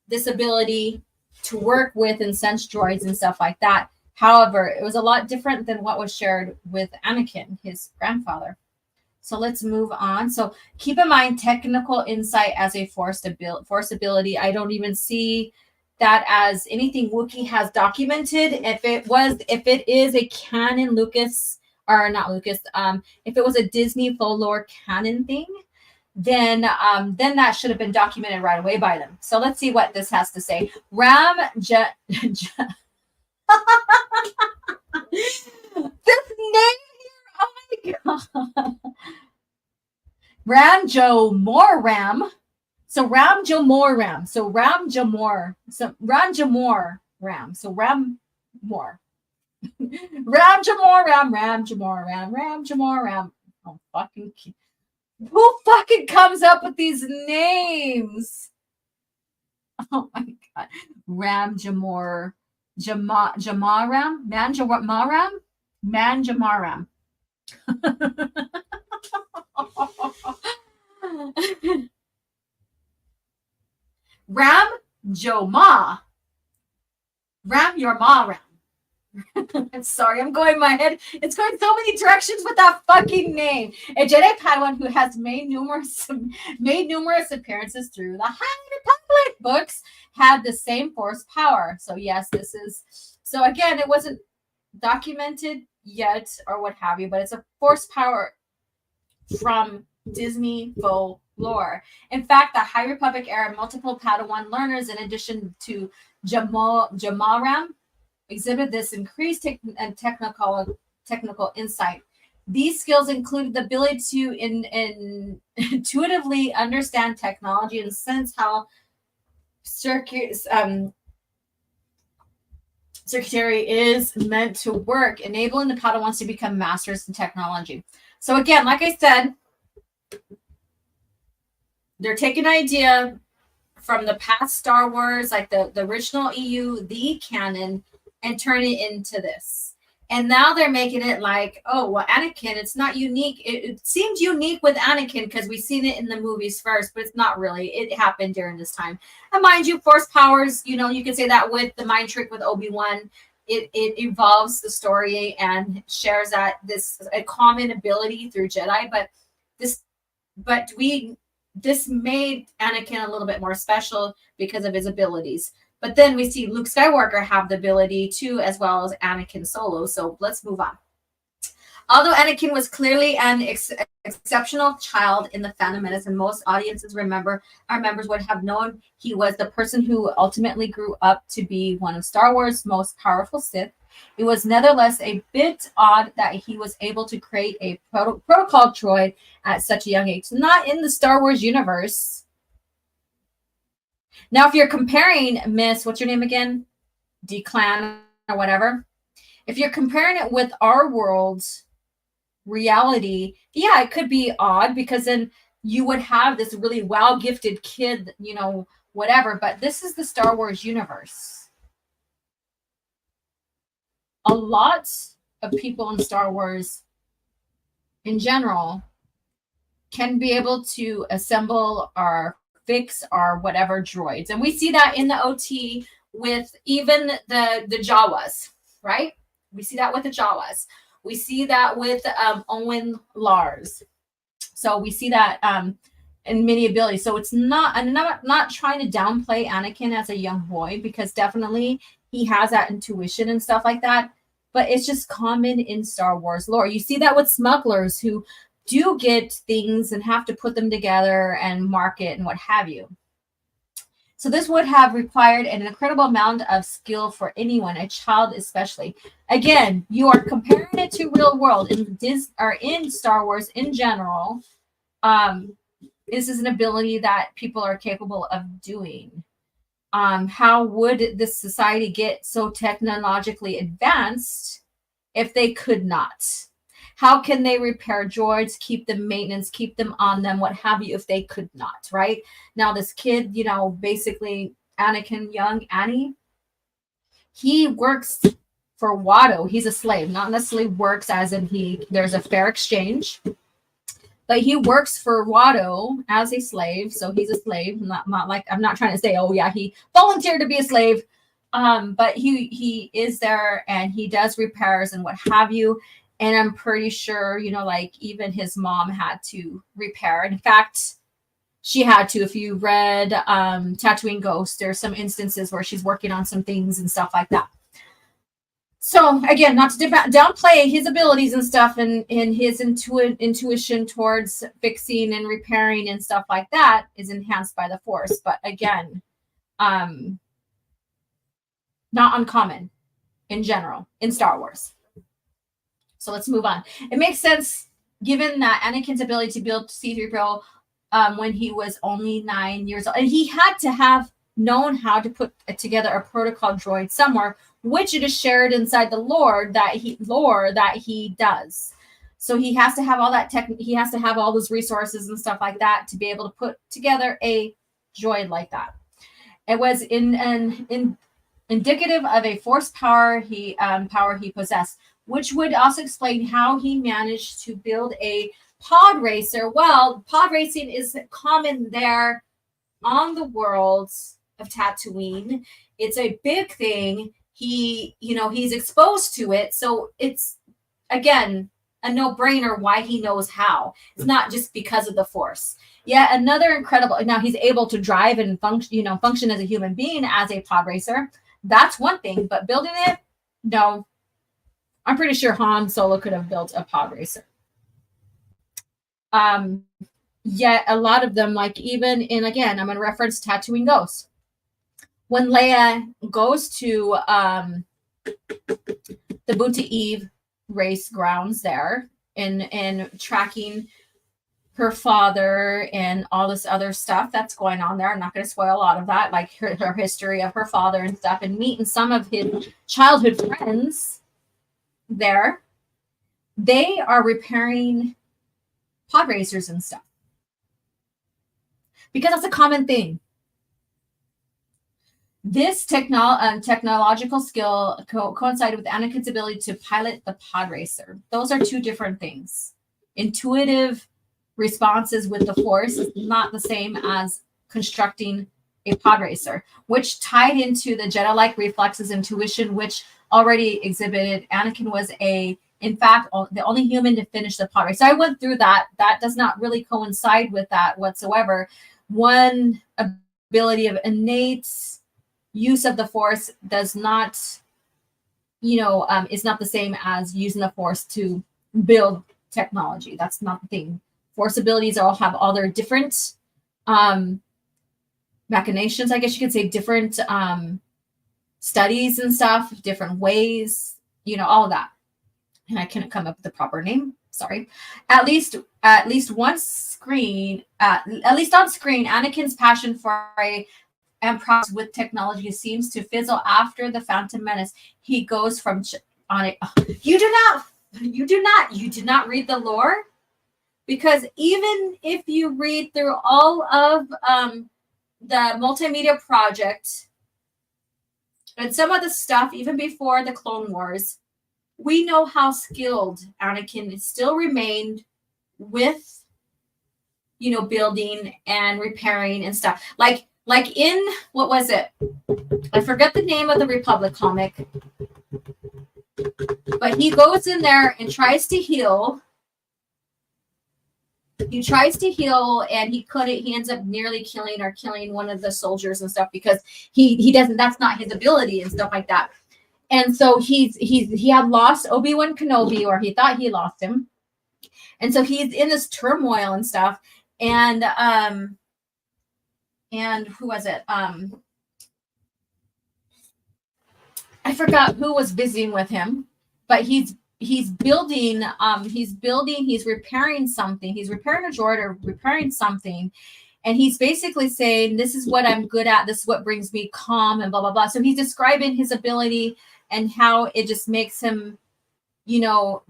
this ability to work with and sense droids and stuff like that. However, it was a lot different than what was shared with Anakin, his grandfather. So let's move on. So keep in mind technical insight as a force ability. I don't even see that as anything Wookiee has documented. If it is a canon if it was a Disney full lore canon thing, then that should have been documented right away by them. So let's see what this has to say. This name here, oh my god. Ramjomoram. So Ramjomoram. So Ramjamor. So Ramjamor Ram. So Rammor. Ramjamor. Oh, fucking. Who fucking comes up with these names? Oh my god. Ramjamor. Jamaram? Manjamaram. Ram Joma. Ram your ma ram. Sorry, I'm going my head. It's going so many directions with that fucking name. A Jedi Padawan who has made numerous appearances through the High Republic books had the same force power. So yes, this is So again, it wasn't documented yet or what have you, but it's a force power from Disney folklore. In fact, the High Republic era multiple Padawan learners, in addition to Jamaram, exhibit this increased technical insight. These skills included the ability to intuitively understand technology and sense how circuitry is meant to work, enabling the Padawans to become masters in technology. So again, like I said, they're taking an idea from the past Star Wars, like the original EU, the canon, and turning it into this. And now they're making it like, oh, well, Anakin, it's not unique. It seems unique with Anakin because we've seen it in the movies first, but it's not really. It happened during this time. And mind you, Force powers, you know, you can say that with the mind trick with Obi-Wan. It evolves the story and shares that a common ability through Jedi. But this made Anakin a little bit more special because of his abilities. But then we see Luke Skywalker have the ability too, as well as Anakin Solo. So let's move on. Although Anakin was clearly an exceptional child in the Phantom Menace, and most audiences our members would have known he was the person who ultimately grew up to be one of Star Wars' most powerful Sith. It was nevertheless a bit odd that he was able to create a protocol droid at such a young age. Not in the Star Wars universe. Now, if you're comparing Miss, what's your name again? D-Clan or whatever. If you're comparing it with our world's reality, yeah, it could be odd because then you would have this really well-gifted kid, you know, whatever. But this is the Star Wars universe. A lot of people in Star Wars in general can be able to assemble or fix or whatever droids. And we see that in the OT with even the Jawas, right? We see that with the Jawas. We see that with Owen Lars. So we see that in many abilities. So it's not, I'm not trying to downplay Anakin as a young boy, because definitely he has that intuition and stuff like that. But it's just common in Star Wars lore. You see that with smugglers who do get things and have to put them together and market and what have you. So this would have required an incredible amount of skill for anyone, a child especially. Again, you are comparing it to real world in Star Wars in general. This is an ability that people are capable of doing. How would this society get so technologically advanced if they could not? How can they repair droids, keep them maintenance, keep them on them, what have you, if they could not, right? Now, this kid, you know, basically Anakin, young Annie, he works for Watto. He's a slave, not necessarily works as in there's a fair exchange, but he works for Watto as a slave. So he's a slave, not like, I'm not trying to say, oh yeah, he volunteered to be a slave. But he is there and he does repairs and what have you. And I'm pretty sure, you know, like even his mom had to repair. In fact, she had to. If you read Tatooine Ghost, there's some instances where she's working on some things and stuff like that. So again, not to downplay his abilities and stuff and his intuition towards fixing and repairing and stuff like that is enhanced by the Force. But again, not uncommon in general in Star Wars. So let's move on. It makes sense given that Anakin's ability to build C-3PO when he was only 9 years old. And he had to have known how to put together a protocol droid somewhere, which it is shared inside the lore that he does. So he has to have all that he has to have all those resources and stuff like that to be able to put together a droid like that. It was indicative of a force power he possessed, which would also explain how he managed to build a pod racer. Well, pod racing is common there on the worlds of Tatooine. It's a big thing. He's exposed to it. So it's, again, a no-brainer why he knows how. It's not just because of the Force. Yeah, another incredible, now he's able to drive and function as a human being as a pod racer. That's one thing, but building it, No, I'm pretty sure Han Solo could have built a pod racer. Yet a lot of them, like even in, again, I'm going to reference Tatooine Ghost. When Leia goes to the Boonta Eve race grounds there and tracking her father and all this other stuff that's going on there. I'm not going to spoil a lot of that, like her history of her father and stuff, and meeting some of his childhood friends there. They are repairing pod racers and stuff because that's a common thing. This technological skill coincided with Anakin's ability to pilot the pod racer. Those are two different things. Intuitive responses with the Force is not the same as constructing a pod racer, which tied into the Jedi-like reflexes, intuition, which already exhibited. Anakin was in fact, the only human to finish the pod race. So I went through that. That does not really coincide with that whatsoever. One ability of innate use of the Force does not, is not the same as using the Force to build technology. That's not the thing. Force abilities all have all their different machinations, I guess you could say, different studies and stuff, different ways, all of that. And I couldn't come up with the proper name. Sorry. At least on screen, Anakin's passion for and props with technology seems to fizzle after the Phantom Menace. He goes from on it. You did not read the lore, because even if you read through all of the multimedia project and some of the stuff, even before the Clone Wars, we know how skilled Anakin still remained with, building and repairing and stuff. Like in, what was it? I forget the name of the Republic comic. But he goes in there and tries to heal. He tries to heal and he couldn't. He ends up nearly killing one of the soldiers and stuff because he doesn't, that's not his ability and stuff like that. And so he had lost Obi-Wan Kenobi, or he thought he lost him. And so he's in this turmoil and stuff. And who was it? I forgot who was visiting with him, but he's building, he's repairing something. He's repairing a droid or repairing something. And he's basically saying, this is what I'm good at. This is what brings me calm and blah, blah, blah. So he's describing his ability and how it just makes him,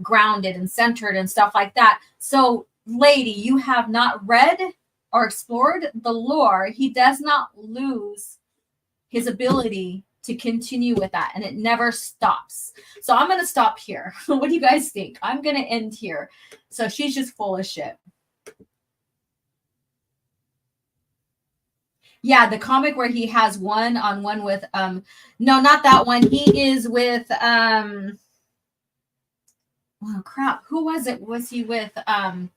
grounded and centered and stuff like that. So, lady, you have not read or explored the lore. He does not lose his ability to continue with that, and it never stops. So I'm going to stop here. What do you guys think? I'm going to end here. So she's just full of shit. Yeah, the comic where he has one-on-one with no, not that one. He is with oh crap. Who was it? Was he with I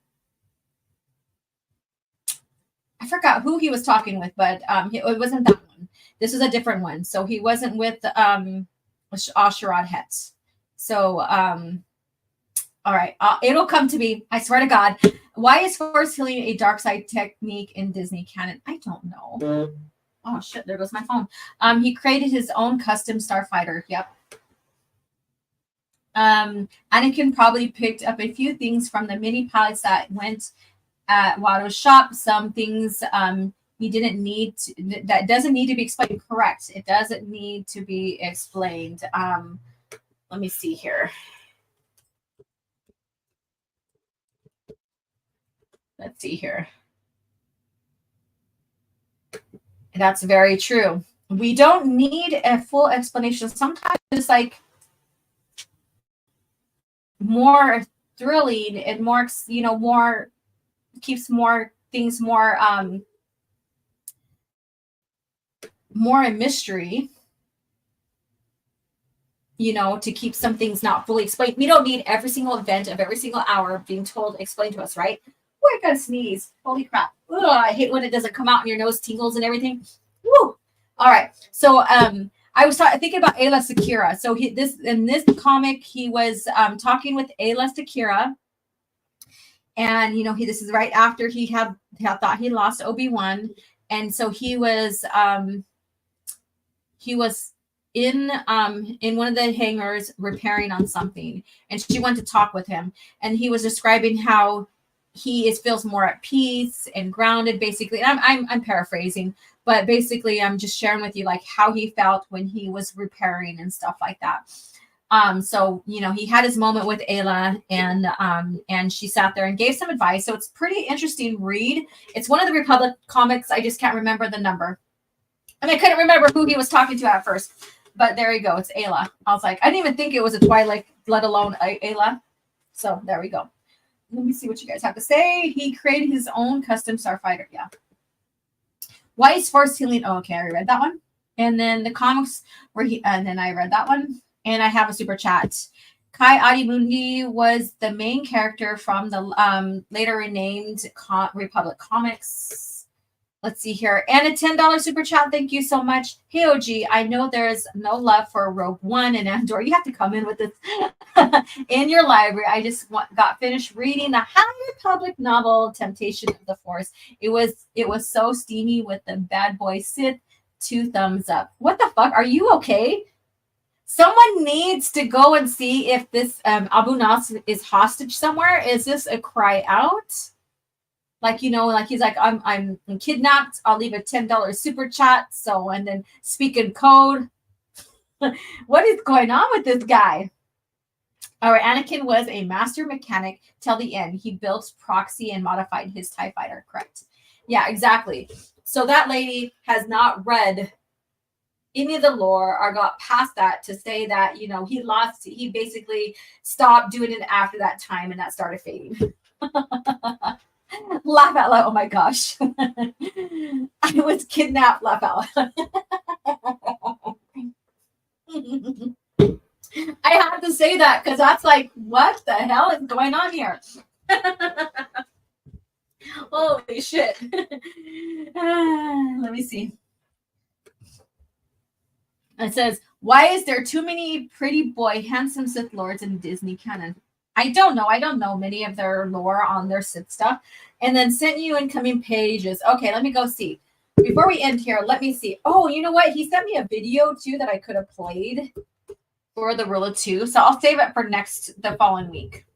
forgot who he was talking with, but it wasn't that one. This was a different one. So he wasn't with Asherad Hetz. So all right, it'll come to me. I swear to God. Why is Force healing a dark side technique in Disney canon? I don't know. Oh shit, there goes my phone. He created his own custom starfighter. Yep. Anakin probably picked up a few things from the mini pilots that went at Watto's shop. Some things he didn't need to, that doesn't need to be explained. Correct. It doesn't need to be explained. Let me see here. Let's see here. That's very true. We don't need a full explanation. Sometimes it's like more thrilling and more, more keeps more things more more a mystery, to keep some things not fully explained. We don't need every single event of every single hour being told, explained to us, right? Oh, I gotta sneeze. Holy crap. Ugh, I hate when it doesn't come out and your nose tingles and everything. Woo! All right. So I was thinking about Ayla Secura. So in this comic, he was talking with Ayla Secura, and this is right after he had thought he lost Obi-Wan, and so he was in one of the hangars repairing on something, and she wanted to talk with him, and he was describing how he feels more at peace and grounded, basically. And I'm paraphrasing, but basically I'm just sharing with you like how he felt when he was repairing and stuff like that. So he had his moment with Ayla, and she sat there and gave some advice. So it's pretty interesting read. It's one of the Republic comics. I just can't remember the number, and I couldn't remember who he was talking to at first. But there you go. It's Ayla. I was like, I didn't even think it was a Twilight, let alone Ayla. So there we go. Let me see what you guys have to say. He created his own custom starfighter. Yeah. Why is force healing? Oh, okay, I read that one. And then the comics and then I read that one. And I have a super chat. Kai Adimundi was the main character from the later renamed Republic comics. Let's see here. And a $10 super chat. Thank you so much. Hey, OG, I know there's no love for Rogue One and Andor. You have to come in with this in your library. I just got finished reading the High Republic novel, Temptation of the Force. It was so steamy with the bad boy Sith. 2 thumbs up. What the fuck? Are you okay? Someone needs to go and see if this Abu Nas is hostage somewhere. Is this a cry out? Like, like he's like, I'm kidnapped. I'll leave a $10 super chat. So, and then speak in code. What is going on with this guy? All right, Anakin was a master mechanic till the end. He built proxy and modified his TIE fighter. Correct. Yeah, exactly. So that lady has not read any of the lore or got past that to say that, he basically stopped doing it after that time, and that started fading. Laugh out loud. Oh my gosh. I was kidnapped. Laugh out loud. I have to say that because that's like, what the hell is going on here? Holy shit. Let me see. It says, why is there too many pretty boy, handsome Sith Lords in Disney canon? I don't know. I don't know many of their lore on their Sith stuff. And then sent you incoming pages. Okay, let me go see. Before we end here, let me see. Oh, you know what? He sent me a video too that I could have played for the Rule of Two. So I'll save it for the following week.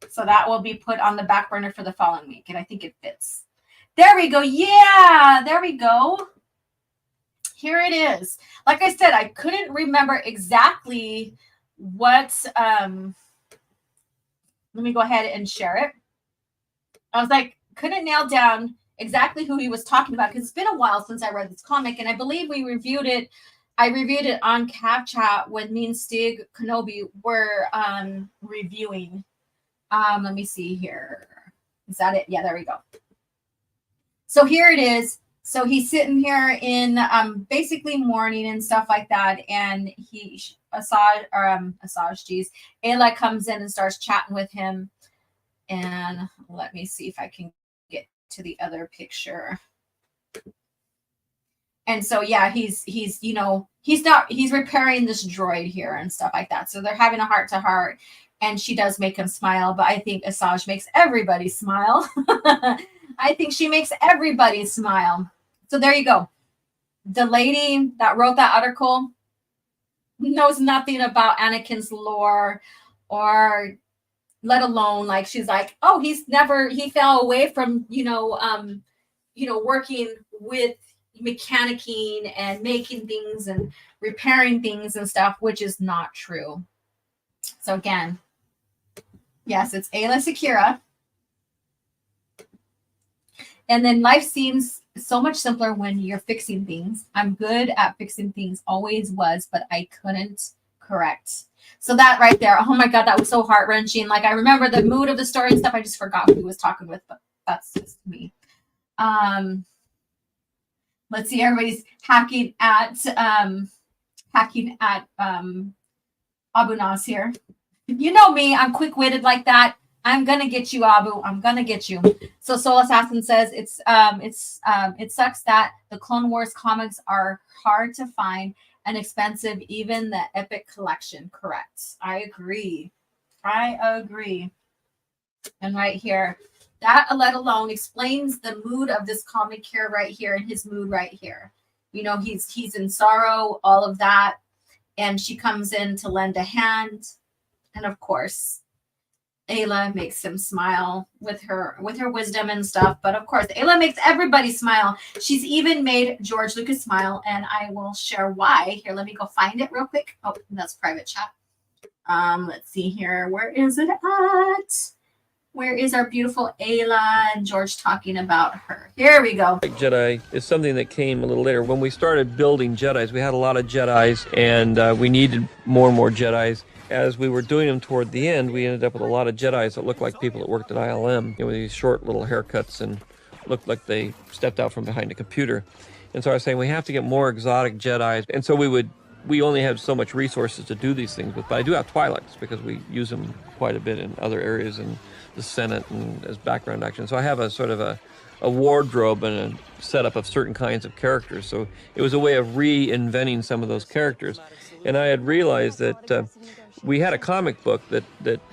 So that will be put on the back burner for the following week. And I think it fits. There we go. Yeah, there we go. Here it is. Like I said, I couldn't remember exactly what... let me go ahead and share it. I was like, couldn't nail down exactly who he was talking about because it's been a while since I read this comic, and I believe we reviewed it. I reviewed it on Caf Chat when me and Stig Kenobi were reviewing. Let me see here. Is that it? Yeah, there we go. So here it is. So he's sitting here in basically mourning and stuff like that, and Ayla comes in and starts chatting with him. And let me see if I can get to the other picture. And so yeah, he's repairing this droid here and stuff like that. So they're having a heart to heart, and she does make him smile. But I think Asajj makes everybody smile. I think she makes everybody smile. So there you go. The lady that wrote that article knows nothing about Anakin's lore, or let alone like she's like, oh, he fell away from working with mechanicking and making things and repairing things and stuff, which is not true. So again, yes, it's Ayla Secura. And then life seems so much simpler when you're fixing things. I'm good at fixing things, always was, but I couldn't correct. So that right there, oh my God, that was so heart-wrenching. Like I remember the mood of the story and stuff. I just forgot who he was talking with, but that's just me. Let's see, everybody's hacking at Abu Nas here. You know me, I'm quick-witted like that. I'm gonna get you, Abu. I'm gonna get you. So Soul Assassin says it sucks that the Clone Wars comics are hard to find and expensive, even the Epic Collection. Correct. I agree. I agree. And right here, that let alone explains the mood of this comic here, right here, and his mood right here. You know, he's in sorrow, all of that. And she comes in to lend a hand. And of course, Ayla makes him smile with her wisdom and stuff. But of course, Ayla makes everybody smile. She's even made George Lucas smile, and I will share why. Here, let me go find it real quick. Oh, that's private chat. Let's see here. Where is it at? Where is our beautiful Ayla and George talking about her? Here we go. Jedi is something that came a little later. When we started building Jedis, we had a lot of Jedis, and we needed more and more Jedis. As we were doing them toward the end, we ended up with a lot of Jedis that looked like people that worked at ILM, with these short little haircuts and looked like they stepped out from behind a computer. And so I was saying we have to get more exotic Jedis. And so we only have so much resources to do these things with, but I do have Twi'leks because we use them quite a bit in other areas in the Senate and as background action. So I have a sort of a wardrobe and a setup of certain kinds of characters. So it was a way of reinventing some of those characters. And I had realized that we had a comic book that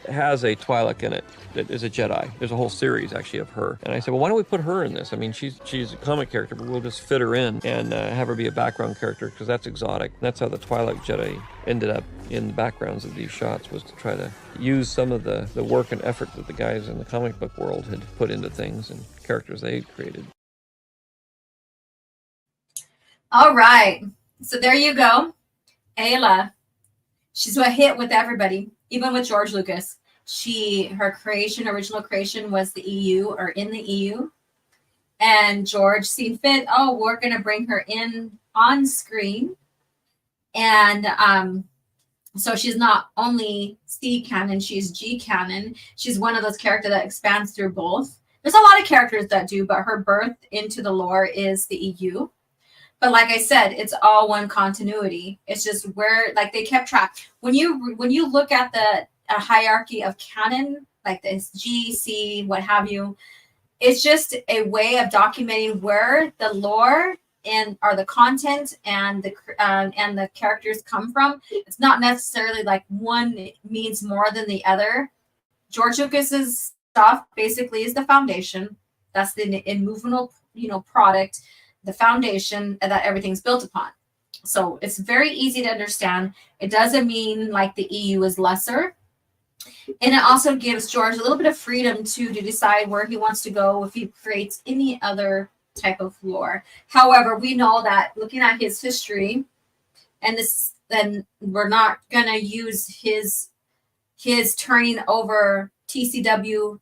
has a Twi'lek in it that is a Jedi. There's a whole series actually of her. And I said, well, why don't we put her in this? I mean, she's a comic character, but we'll just fit her in and have her be a background character because that's exotic. And that's how the Twi'lek Jedi ended up in the backgrounds of these shots, was to try to use some of the work and effort that the guys in the comic book world had put into things and characters they had created. All right. So there you go. Ayla. She's a hit with everybody, even with George Lucas. Her original creation was the EU, or in the EU. And George seen fit, we're going to bring her in on screen. And so she's not only C canon, she's G canon. She's one of those characters that expands through both. There's a lot of characters that do, but her birth into the lore is the EU. But like I said, it's all one continuity. It's just where, like, they kept track. When you look at the hierarchy of canon, like this G, C, what have you, it's just a way of documenting where the lore or the content and the characters come from. It's not necessarily like one means more than the other. George Lucas's stuff basically is the foundation. That's the immovable, product, the foundation that everything's built upon. So it's very easy to understand. It doesn't mean like the EU is lesser. And it also gives George a little bit of freedom to decide where he wants to go if he creates any other type of lore. However, we know that looking at his history, and then we're not going to use his turning over TCW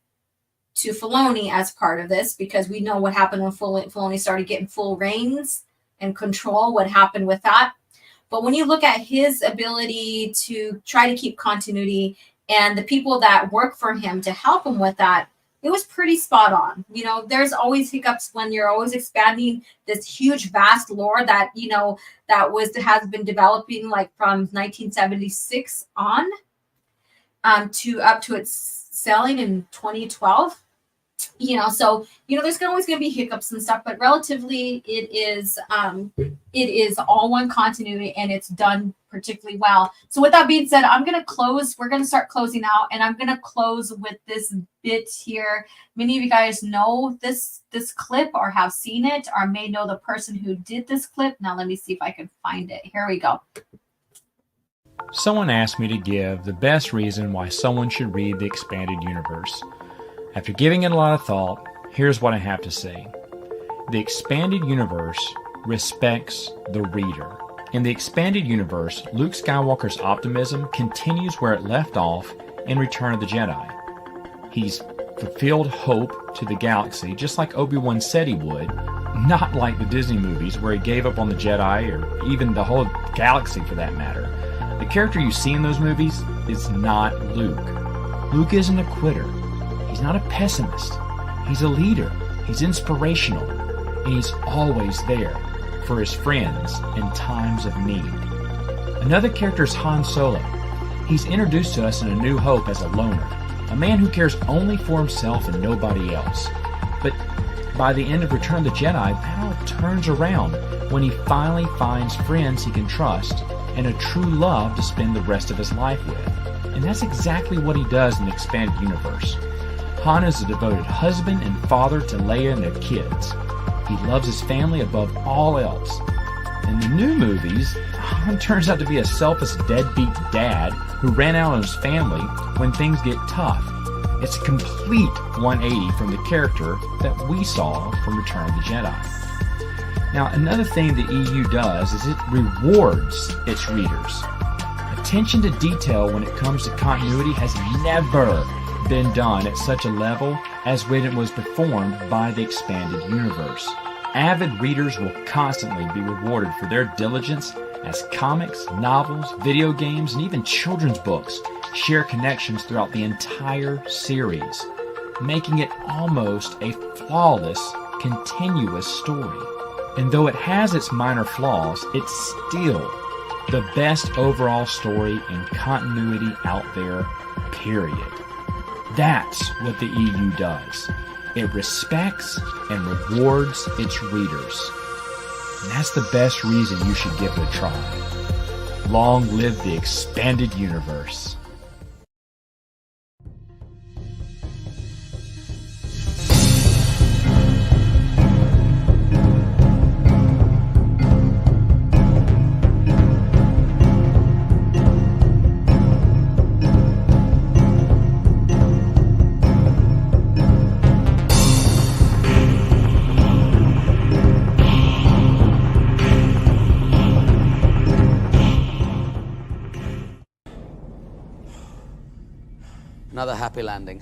to Filoni as part of this, because we know what happened when Filoni started getting full reins and control, what happened with that. But when you look at his ability to try to keep continuity and the people that work for him to help him with that, it was pretty spot on. There's always hiccups when you're always expanding this huge, vast lore that, has been developing like from 1976 on to up to its selling in 2012. So there's always going to be hiccups and stuff, but relatively it is all one continuity, and it's done particularly well. So with that being said, I'm going to close. We're going to start closing out, and I'm going to close with this bit here. Many of you guys know this clip or have seen it or may know the person who did this clip. Now let me see if I can find it. Here we go. Someone asked me to give the best reason why someone should read the expanded universe. After giving it a lot of thought, here's what I have to say. The expanded universe respects the reader. In the expanded universe, Luke Skywalker's optimism continues where it left off in Return of the Jedi. He's fulfilled hope to the galaxy, just like Obi-Wan said he would, not like the Disney movies where he gave up on the Jedi or even the whole galaxy for that matter. The character you see in those movies is not Luke. Luke isn't a quitter. He's not a pessimist. He's a leader. He's inspirational. And he's always there for his friends in times of need. Another character is Han Solo. He's introduced to us in A New Hope as a loner, a man who cares only for himself and nobody else. But by the end of Return of the Jedi, that all turns around when he finally finds friends he can trust and a true love to spend the rest of his life with. And that's exactly what he does in the expanded universe. Han is a devoted husband and father to Leia and their kids. He loves his family above all else. In the new movies, Han turns out to be a selfish deadbeat dad who ran out on his family when things get tough. It's a complete 180 from the character that we saw from Return of the Jedi. Now, another thing the EU does is it rewards its readers. Attention to detail when it comes to continuity has never been done at such a level as when it was performed by the expanded universe. Avid readers will constantly be rewarded for their diligence as comics, novels, video games, and even children's books share connections throughout the entire series, making it almost a flawless, continuous story. And though it has its minor flaws, it's still the best overall story in continuity out there, period. That's what the EU does. It respects and rewards its readers. And that's the best reason you should give it a try. Long live the expanded universe. Another happy landing.